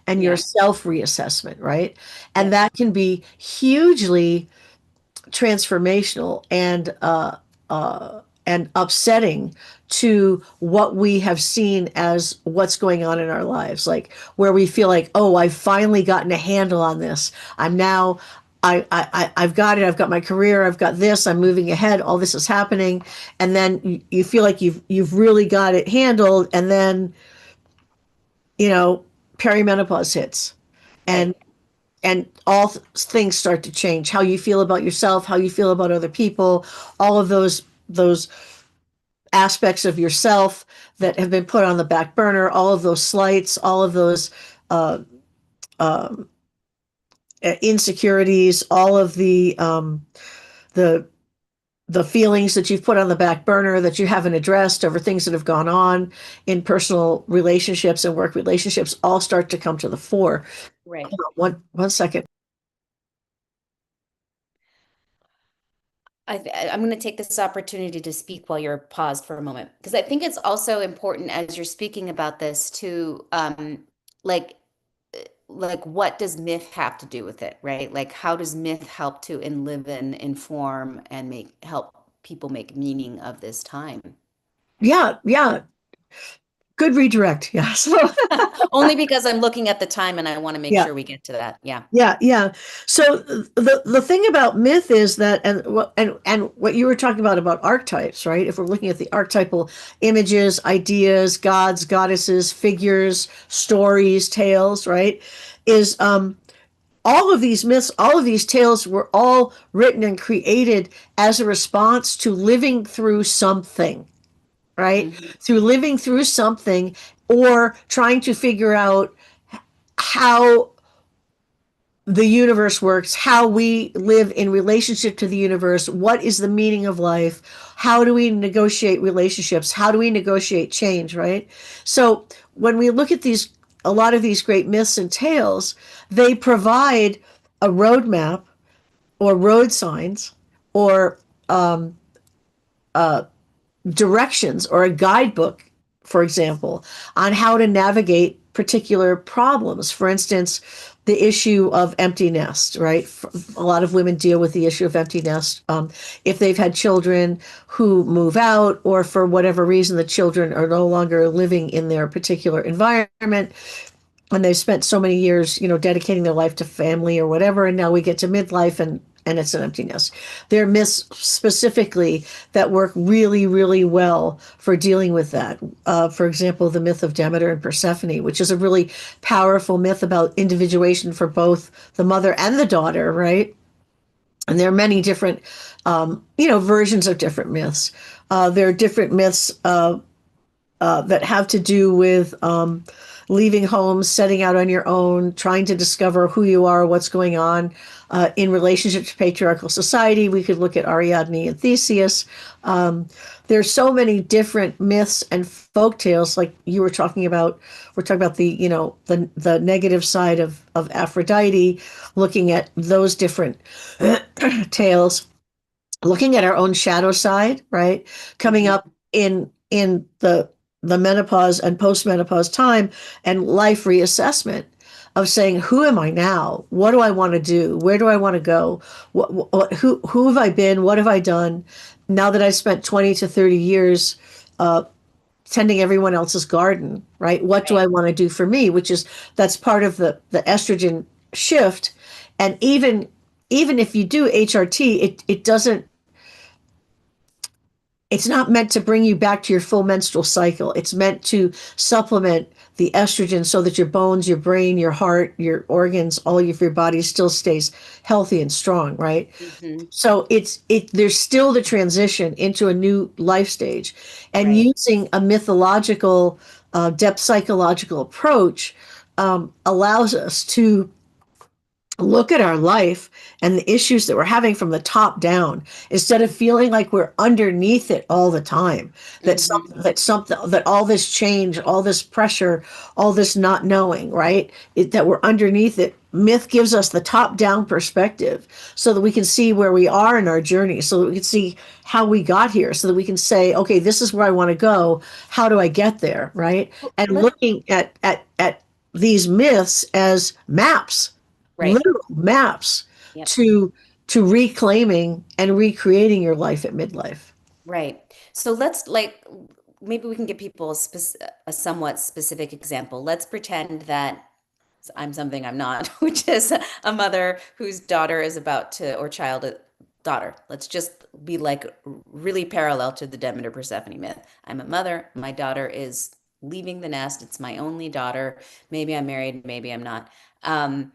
and your Yeah. self reassessment, right? And Yep. that can be hugely transformational and upsetting to what we have seen as what's going on in our lives, like where we feel like, oh, I've finally gotten a handle on this. I'm now I've got it. I've got my career. I've got this. I'm moving ahead. All this is happening, and then you feel like you've really got it handled, and then you know perimenopause hits, and Right. all things start to change. How you feel about yourself, how you feel about other people, all of those aspects of yourself that have been put on the back burner, all of those slights, all of those uh, um, insecurities, all of the the feelings that you've put on the back burner that you haven't addressed over things that have gone on in personal relationships and work relationships all start to come to the fore. Right. Hold on, one second. I'm going to take this opportunity to speak while you're paused for a moment, because I think it's also important as you're speaking about this to like what does myth have to do with it, right? Like how does myth help to enliven, inform, and help people make meaning of this time? Yeah, yeah, good redirect. Yeah. So Only because I'm looking at the time and I want to make yeah. sure we get to that. Yeah. Yeah, yeah. So the thing about myth is that, and what you were talking about archetypes, right? If we're looking at the archetypal images, ideas, gods, goddesses, figures, stories, tales, right? Is all of these myths, all of these tales were all written and created as a response to living through something, right? Hmm. Through living through something or trying to figure out how the universe works, how we live in relationship to the universe, what is the meaning of life, how do we negotiate relationships, how do we negotiate change, right? So when we look at a lot of these great myths and tales, they provide a roadmap or road signs or directions or a guidebook, for example, on how to navigate particular problems. For instance, the issue of empty nest, right? A lot of women deal with the issue of empty nest. If they've had children who move out, or for whatever reason, the children are no longer living in their particular environment, and they've spent so many years, dedicating their life to family or whatever, and now we get to midlife and it's an emptiness. There are myths specifically that work really, really well for dealing with that. For example, the myth of Demeter and Persephone, which is a really powerful myth about individuation for both the mother and the daughter, right? And there are many different, versions of different myths. There are different myths that have to do with leaving home, setting out on your own, trying to discover who you are, what's going on in relationship to patriarchal society. We could look at Ariadne and Theseus. There's so many different myths and folk tales, like you were talking about. We're talking about the, the negative side of Aphrodite, looking at those different tales, looking at our own shadow side, right? Coming Mhm. up in the menopause and postmenopause time and life reassessment of saying, who am I now? What do I want to do? Where do I want to go? Who have I been? What have I done? Now that I've spent 20 to 30 years tending everyone else's garden, right? What do Right. I want to do for me? Which is, that's part of the estrogen shift. And even if you do HRT, it doesn't, it's not meant to bring you back to your full menstrual cycle. It's meant to supplement the estrogen so that your bones, your brain, your heart, your organs, all of your body still stays healthy and strong, right? Hmm. So there's still the transition into a new life stage, and Right. using a mythological, depth psychological approach allows us to look at our life and the issues that we're having from the top down instead of feeling like we're underneath it all the time, Hmm. that all this change, all this pressure, all this not knowing, right, that we're underneath it. Myth gives us the top down perspective so that we can see where we are in our journey, so that we can see how we got here, so that we can say, okay, this is where I want to go, how do I get there, right? And Let's, looking at these myths as maps, right. literal maps Yep. to reclaiming and recreating your life at midlife. Right. So let's like maybe we can give people a somewhat specific example. Let's pretend that I'm something I'm not, which is a mother whose daughter is about to, or child, daughter. Let's just be like really parallel to the Demeter Persephone myth. I'm a mother. My daughter is leaving the nest. It's my only daughter. Maybe I'm married. Maybe I'm not. Um,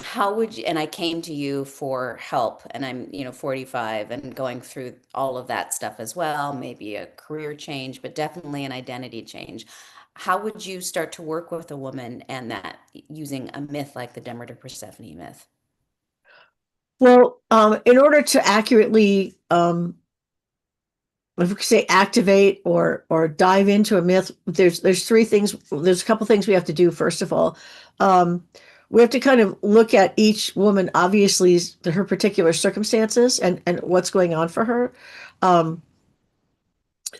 how would you, and I came to you for help, and I'm, 45 and going through all of that stuff as well, maybe a career change, but definitely an identity change. How would you start to work with a woman and that using a myth like the Demeter Persephone myth? Well, in order to accurately, if we could say activate or dive into a myth, there's three things. There's a couple things we have to do. First of all, um, we have to kind of look at each woman, obviously, her particular circumstances and what's going on for her. Um,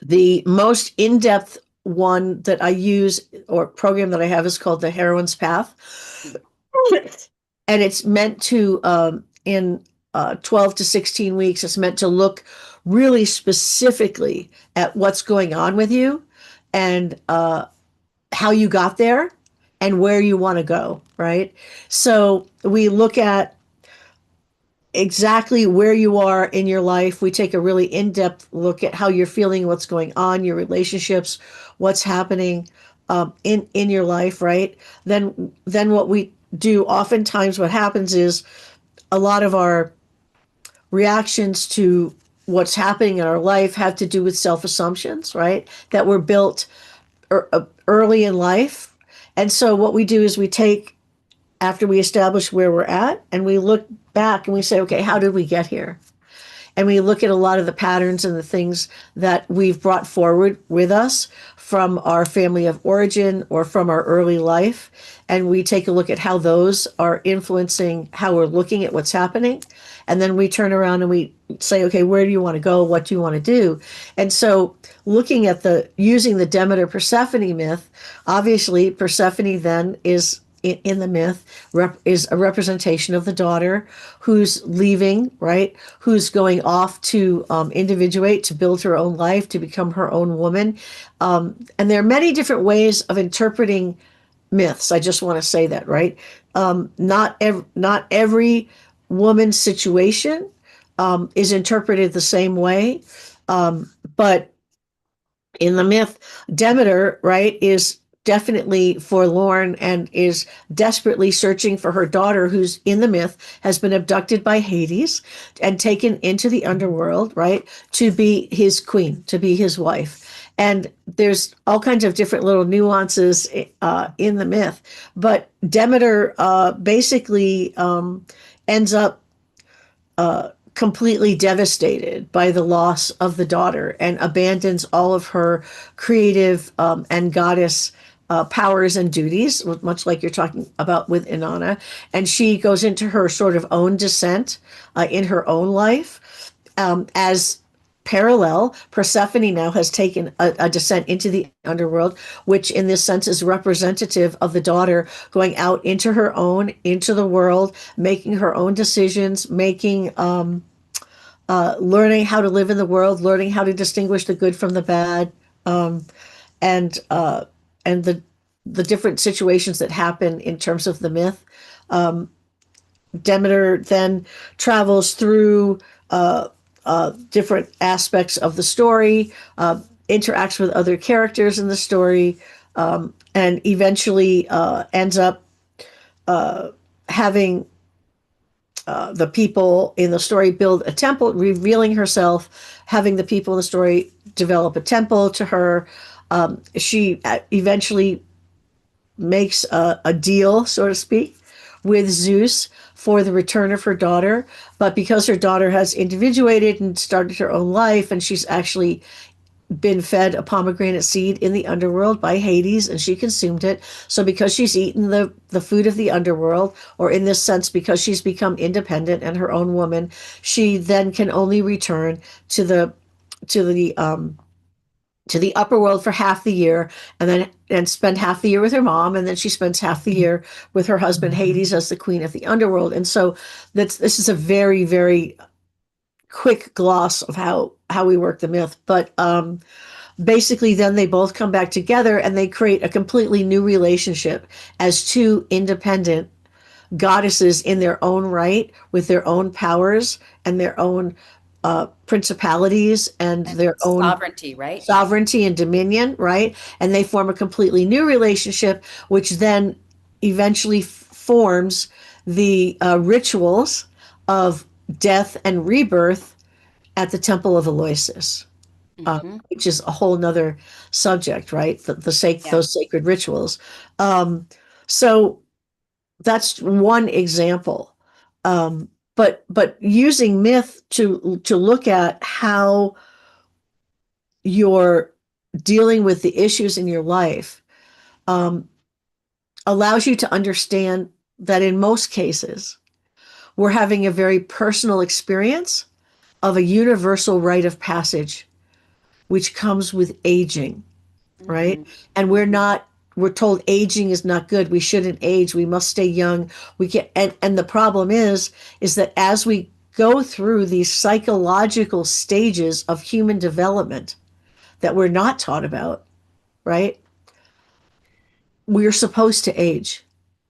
The most in-depth one that I use or program that I have is called the Heroine's Path. And it's meant to, in 12 to 16 weeks, it's meant to look really specifically at what's going on with you and how you got there and where you want to go, right? So we look at exactly where you are in your life. We take a really in-depth look at how you're feeling, what's going on, your relationships, what's happening in your life, right? Then what we do, oftentimes what happens is a lot of our reactions to what's happening in our life have to do with self-assumptions, right? That were built early in life. And so what we do is we take, after we establish where we're at, and we look back and we say, okay, how did we get here? And we look at a lot of the patterns and the things that we've brought forward with us from our family of origin or from our early life. And we take a look at how those are influencing how we're looking at what's happening. And then we turn around and we say, okay, where do you want to go? What do you want to do? And so looking at using the Demeter Persephone myth, obviously Persephone then is in the myth is a representation of the daughter who's leaving, right? Who's going off to individuate, to build her own life, to become her own woman. And there are many different ways of interpreting myths. I just want to say that, right? Not every woman's situation is interpreted the same way. But in the myth, Demeter, right, is definitely forlorn and is desperately searching for her daughter, who's in the myth has been abducted by Hades and taken into the underworld, right, to be his queen, to be his wife. And there's all kinds of different little nuances in the myth. But Demeter basically ends up completely devastated by the loss of the daughter and abandons all of her creative and goddess powers and duties, much like you're talking about with Inanna. And she goes into her sort of own descent in her own life as parallel. Persephone now has taken a descent into the underworld, which in this sense is representative of the daughter going out into her own, into the world, making her own decisions, making learning how to live in the world, learning how to distinguish the good from the bad, um, and and the different situations that happen in terms of the myth. Demeter then travels through different aspects of the story, interacts with other characters in the story, and eventually ends up having the people in the story build a temple, revealing herself, having the people in the story develop a temple to her. She eventually makes a deal, so to speak, with Zeus for the return of her daughter. But because her daughter has individuated and started her own life, and she's actually been fed a pomegranate seed in the underworld by Hades, and she consumed it. So because she's eaten the food of the underworld, or in this sense, because she's become independent and her own woman, she then can only return to to the to the upper world for half the year, and spend half the year with her mom, and then she spends half the year with her husband Hades as the queen of the underworld. And so this is a very, very quick gloss of how we work the myth. But basically then they both come back together and they create a completely new relationship as two independent goddesses in their own right, with their own powers and their own principalities and And their own sovereignty, right? sovereignty and dominion, right? And they form a completely new relationship, which then eventually forms the rituals of death and rebirth at the Temple of Aloysius, Hmm. which is a whole nother subject, right? Yeah. Those sacred rituals. So that's one example. But using myth to look at how you're dealing with the issues in your life um, allows you to understand that in most cases, we're having a very personal experience of a universal rite of passage, which comes with aging, right? Hmm. And Hmm. we're told aging is not good. We shouldn't age. We must stay young. We can, and the problem is that as we go through these psychological stages of human development that we're not taught about, right? We're supposed to age.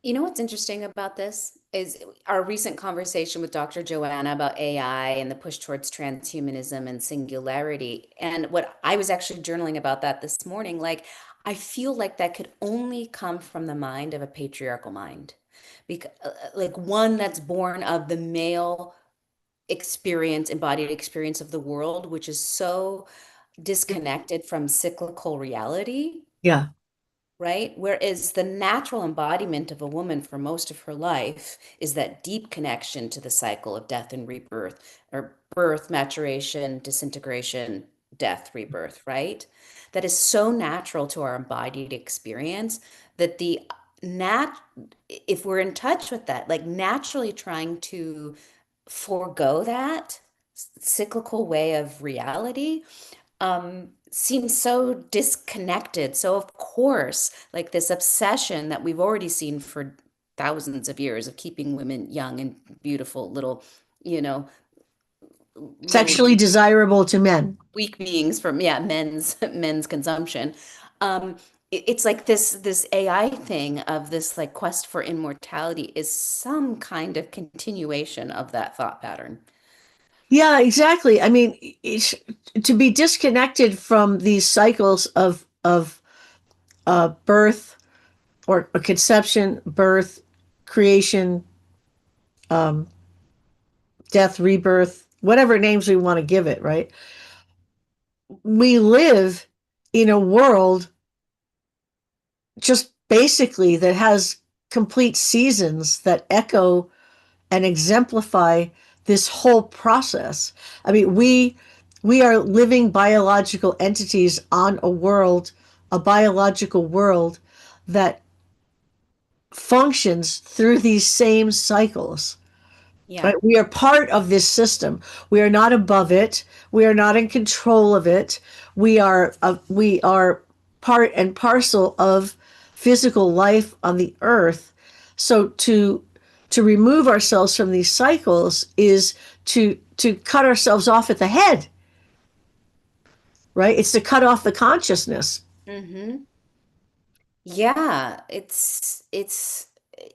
You know what's interesting about this is our recent conversation with Dr. Joanna about AI and the push towards transhumanism and singularity. And what I was actually journaling about that this morning, like I feel like that could only come from the mind of a patriarchal mind. Because like one that's born of the male experience, embodied experience of the world, which is so disconnected from cyclical reality, Yeah. right? Whereas the natural embodiment of a woman for most of her life is that deep connection to the cycle of death and rebirth, or birth, maturation, disintegration, death, rebirth, right? That is so natural to our embodied experience that the nat if we're in touch with that, like naturally trying to forego that cyclical way of reality seems so disconnected. So of course, like this obsession that we've already seen for thousands of years of keeping women young and beautiful little, you know, little Sexually desirable to men. weak beings from men's consumption. It's like this AI thing of this like quest for immortality is some kind of continuation of that thought pattern. Yeah, exactly. I mean, to be disconnected from these cycles of birth or conception, birth, creation, um, death, rebirth, whatever names we want to give it, right? We live in a world just basically that has complete seasons that echo and exemplify this whole process. I mean, we are living biological entities on a biological world that functions through these same cycles. Yeah. Right? We are part of this system. We are not above it. We are not in control of it. We are part and parcel of physical life on the earth. So to remove ourselves from these cycles is to cut ourselves off at the head, right? It's to cut off the consciousness. Hmm. Yeah,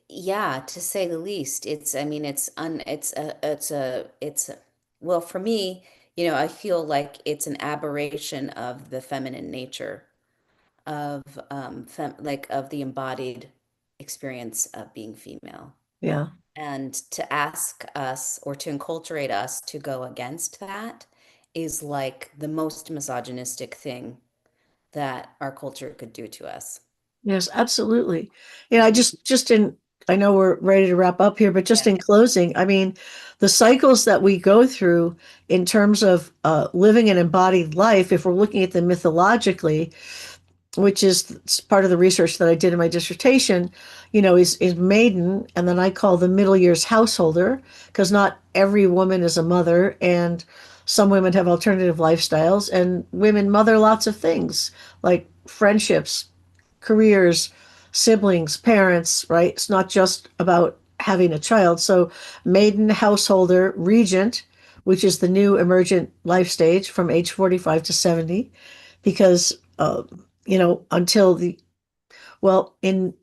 yeah, to say the least. It's I mean well, for me, I feel like it's an aberration of the feminine nature of of the embodied experience of being female. Yeah. And to ask us or to enculturate us to go against that is like the most misogynistic thing that our culture could do to us. Yes, absolutely. Yeah, I Mhm. just in I know we're ready to wrap up here, but just Yeah. in closing, I mean, the cycles that we go through in terms of living an embodied life, if we're looking at them mythologically, which is part of the research that I did in my dissertation, is maiden, and then I call the middle years householder, because not every woman is a mother, and some women have alternative lifestyles, and women mother lots of things like friendships, careers, siblings, parents, right? It's not just about having a child. So, maiden, householder, regent, which is the new emergent life stage from age 45 to 70, because, until in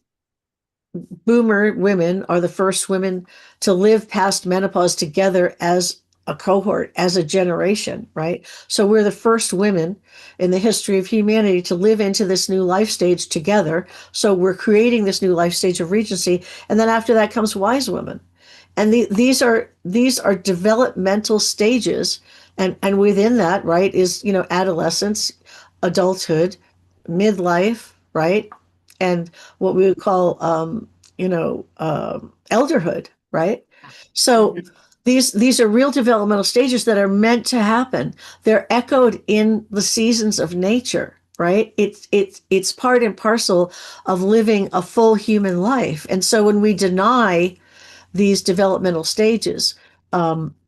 boomer women are the first women to live past menopause together as a cohort, as a generation, right? So we're the first women in the history of humanity to live into this new life stage together. So we're creating this new life stage of regency. And then after that comes wise women. And these are developmental stages. And within that, right, is, adolescence, adulthood, midlife, right? And what we would call elderhood, right? So Mhm. these are real developmental stages that are meant to happen. They're echoed in the seasons of nature, right? It's part and parcel of living a full human life. And so when we deny these developmental stages,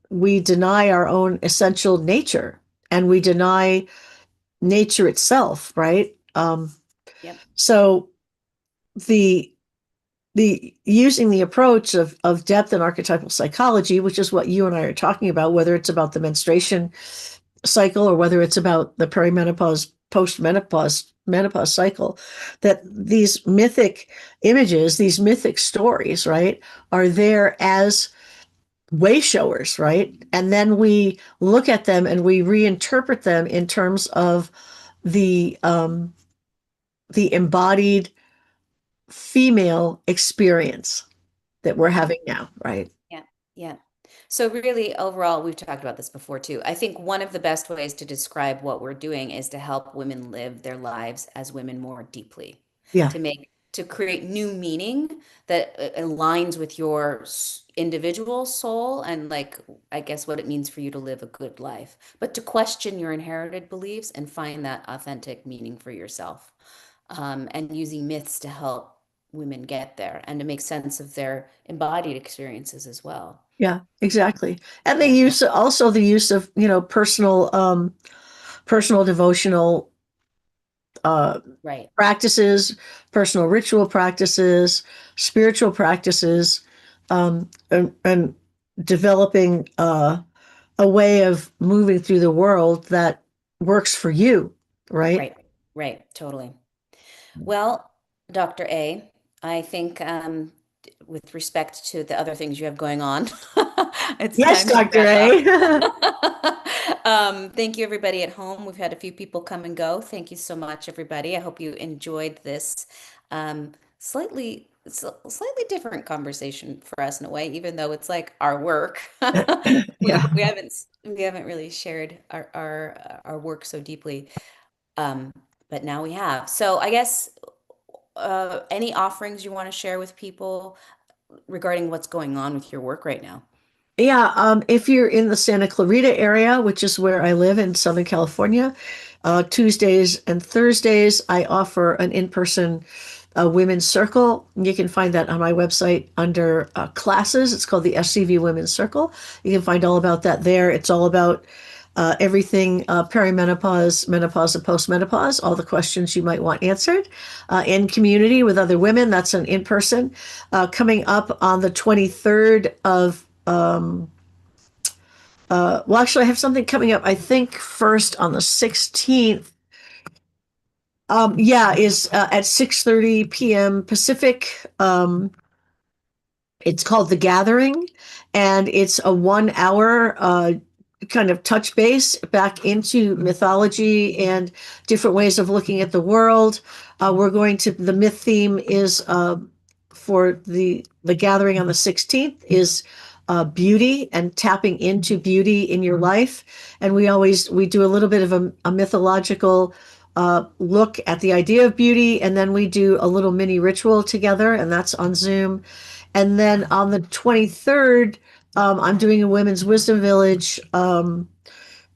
we deny our own essential nature, and we deny nature itself, right? Yep. So the the using the approach of depth and archetypal psychology, which is what you and I are talking about, whether it's about the menstruation cycle or whether it's about the perimenopause, postmenopause, menopause cycle, that these mythic images, these mythic stories, right, are there as way showers, right? And then we look at them and we reinterpret them in terms of the um, the embodied female experience that we're Mhm. having now, right? Yeah. Yeah. So really, overall, we've talked about this before too. I think one of the best ways to describe what we're doing is to help women live their lives as women more deeply, Yeah, to create new meaning that aligns with your individual soul and like I guess what it means for you to live a good life, but to question your inherited beliefs and find that authentic meaning for yourself. And using myths to help women get there and to make sense of their embodied experiences as well. yeah, exactly. And Yeah, the use of, personal devotional uh, right, practices, personal ritual practices, spiritual practices, and developing a way of moving through the world that works for you, right? right, right, totally. Well, Dr. A, I think with respect to the other things you have going on, it's Yes, time to Dr. wrap up. A. Thank you, everybody at home. We've had a few people come and go. Thank you so much, everybody. I hope you enjoyed this slightly different conversation for us in a way, even though it's like our work. Yeah. We haven't really shared our work so deeply. Um, but now we have. So I guess any offerings you want to share with people regarding what's going on with your work right now? Yeah, if you're in the Santa Clarita area, which is where I live in Southern California, Tuesdays and Thursdays, I offer an in-person women's circle. You can find that on my website under classes. It's called the SCV Women's Circle. You can find all about that there. It's all about everything perimenopause, menopause, and postmenopause, all the questions you might want answered in community with other women. That's an in-person. Coming up on the 23rd of well, actually, I have something coming up. I think first on the 16th. Yeah, is at 6:30 p.m. Pacific. It's called The Gathering, and it's a 1 hour kind of touch base back into mythology and different ways of looking at the world. The myth theme is for the gathering on the 16th is beauty and tapping into beauty in your life. And we do a little bit of a mythological look at the idea of beauty, and then we do a little mini ritual together, and that's on Zoom. And then on the 23rd, I'm doing a Women's Wisdom Village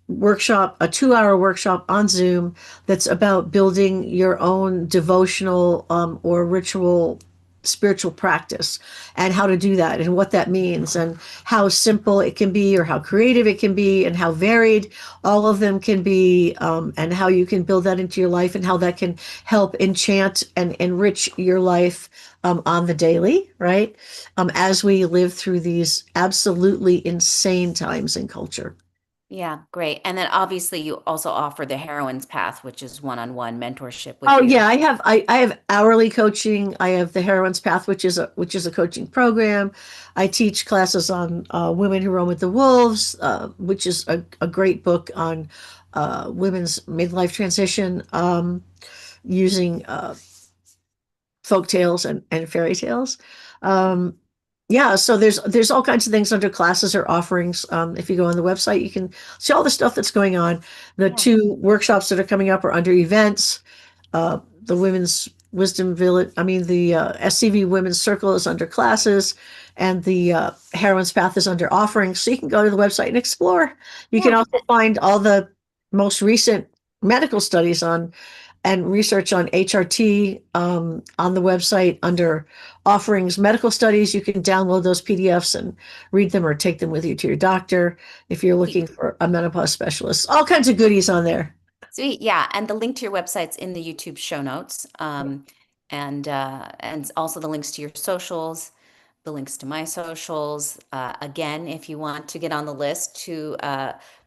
workshop, a 2 hour workshop on Zoom that's about building your own devotional or ritual spiritual practice and how to do that and what that means and how simple it can be or how creative it can be and how varied all of them can be, and how you can build that into your life and how that can help enchant and enrich your life on the daily, right? As we live through these absolutely insane times in culture. Yeah, great. And then obviously you also offer the heroine's path, which is one-on-one mentorship with Oh you. yeah, I have hourly coaching. I have the Heroine's Path, which is a coaching program. I teach classes on Women Who Roam with the Wolves, which is a great book on women's midlife transition, using folk tales and fairy tales. Um, yeah, so there's all kinds of things under classes or offerings. If you go on the website, you can see all the stuff that's going on. The Yeah. two workshops that are coming up are under events. The Women's Wisdom Village, I mean, the SCV Women's Circle is under classes, and the Heroine's Path is under offerings. So you can go to the website and explore. You can Yeah. also find all the most recent medical studies on and research on HRT on the website under offerings medical studies. You can download those PDFs and read them or take them with you to your doctor if you're looking for a menopause specialist. All kinds of goodies on there. Sweet. Yeah. And the link to your website's in the YouTube show notes. And also the links to your socials, the links to my socials. Again, if you want to get on the list to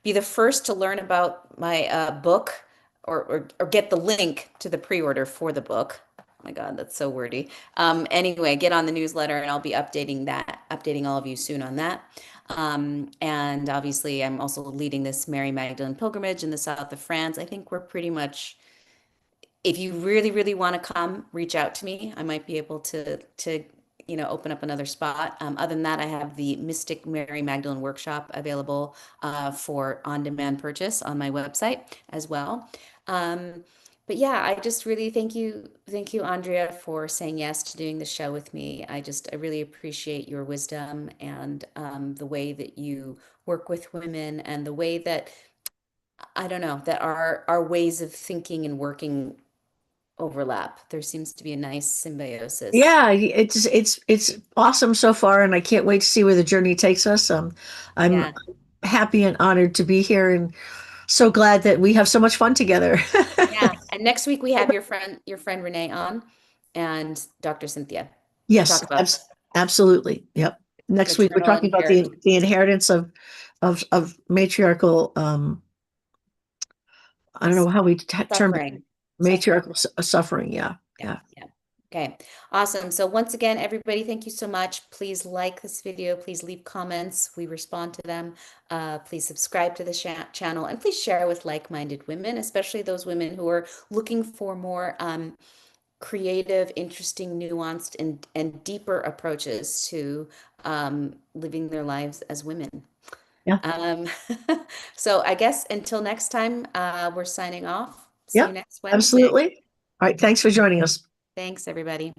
be the first to learn about my book or get the link to the pre-order for the book. Oh my God, that's so wordy. Anyway, get on the newsletter and I'll be updating all of you soon on that. And obviously, I'm also leading this Mary Magdalene pilgrimage in the south of France. I think we're pretty much, if you really, really want to come, reach out to me. I might be able to open up another spot. Other than that, I have the Mystic Mary Magdalene workshop available for on-demand purchase on my website as well. Um, but yeah, I just really thank you, Andrea, for saying yes to doing the show with me. I really appreciate your wisdom and the way that you work with women and the way that, I don't know, that our ways of thinking and working overlap. There seems to be a nice symbiosis. Yeah, it's awesome so far, and I can't wait to see where the journey takes us. I'm Yeah. happy and honored to be here, and so glad that we have so much fun together. Yeah. And next week we have your friend Renee on and Dr. Cynthia to talk Yes, about absolutely. Yep. Next week we're maternal talking about inheritance the inheritance of matriarchal. I don't know how we termed it. suffering. Matriarchal Suffering. suffering. Yeah, Yeah. yeah. Yeah. Okay. Awesome. So once again, everybody, thank you so much. Please like this video. Please leave comments. We respond to them. Please subscribe to the channel and please share with like-minded women, especially those women who are looking for more creative, interesting, nuanced, and deeper approaches to living their lives as women. Yeah. Um, so I guess until next time, we're signing off. See you Yep, next Wednesday. absolutely. All right, thanks for joining us. Thanks, everybody.